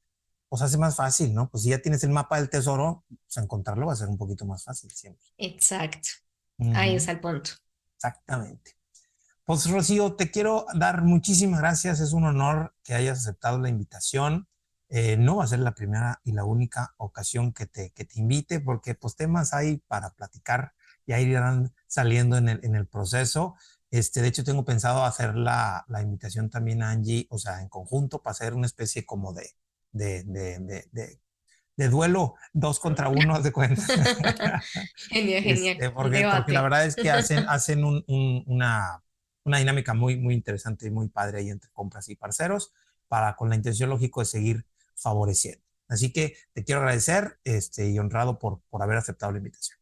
pues hace más fácil, ¿no? Pues si ya tienes el mapa del tesoro, pues encontrarlo va a ser un poquito más fácil siempre. Exacto, ahí Ujú, está el punto. exactamente. Pues Rocío, te quiero dar muchísimas gracias. Es un honor que hayas aceptado la invitación. No va a ser la primera y la única ocasión que te invite, porque pues temas hay para platicar y ahí irán saliendo en el proceso. De hecho, tengo pensado hacer la invitación también a Angie, o sea, en conjunto, para hacer una especie como de, de, de, de, de duelo, dos contra uno, haz de cuenta. Genial, genial. Un Porque la debate. verdad es que hacen una dinámica muy, muy interesante y muy padre ahí entre compras y parceros, con la intención lógico de seguir favoreciendo. Así que te quiero agradecer, y honrado por haber aceptado la invitación.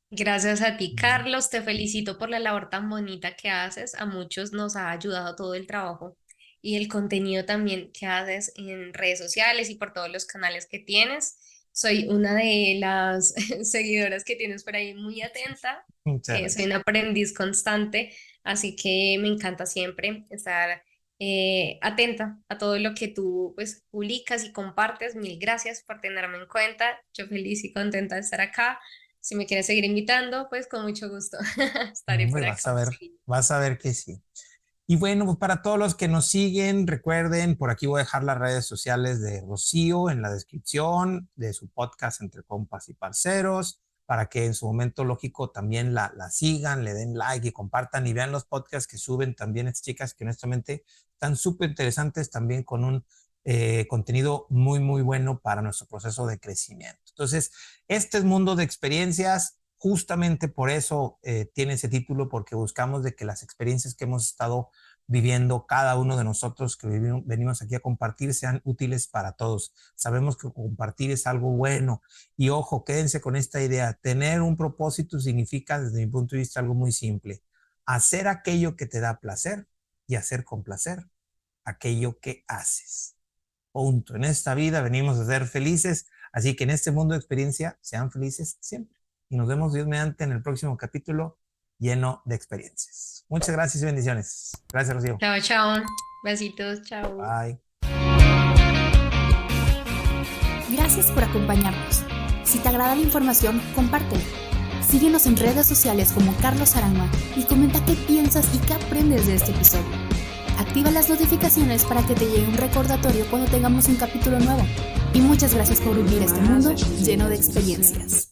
Gracias a ti, Mm. Carlos. Te felicito por la labor tan bonita que haces. A muchos nos ha ayudado todo el trabajo y el contenido también que haces en redes sociales y por todos los canales que tienes. Soy una de las seguidoras que tienes por ahí muy atenta. Muchas Soy gracias. un aprendiz constante, así que me encanta siempre estar atenta a todo lo que tú pues publicas y compartes. Mil gracias por tenerme en cuenta. Yo feliz y contenta de estar acá. Si me quieres seguir invitando, pues con mucho gusto estaré por Pues acá. Sí. vas a ver que sí. Y bueno, pues para todos los que nos siguen, recuerden, por aquí voy a dejar las redes sociales de Rocío en la descripción de su podcast Entre Compas y Parceros, para que en su momento lógico también la sigan, le den like y compartan y vean los podcasts que suben también estas chicas que honestamente están súper interesantes también con un contenido muy, muy bueno para nuestro proceso de crecimiento. Entonces, este es Mundo de Experiencias. Justamente por eso tiene ese título, porque buscamos de que las experiencias que hemos estado viviendo cada uno de nosotros que venimos aquí a compartir sean útiles para todos. Sabemos que compartir es algo bueno y ojo, quédense con esta idea. Tener un propósito significa, desde mi punto de vista, algo muy simple. Hacer aquello que te da placer y hacer con placer aquello que haces. Punto. En esta vida venimos a ser felices, así que en este mundo de experiencia sean felices siempre. Y nos vemos, Dios mediante, en el próximo capítulo lleno de experiencias. Muchas gracias y bendiciones. Gracias, Rocío. Chao, chao. Besitos, chao. Bye. Gracias por acompañarnos. Si te agrada la información, compártela. Síguenos en redes sociales como Carlos Aranma y comenta qué piensas y qué aprendes de este episodio. Activa las notificaciones para que te llegue un recordatorio cuando tengamos un capítulo nuevo. Y muchas gracias por vivir este mundo lleno de experiencias.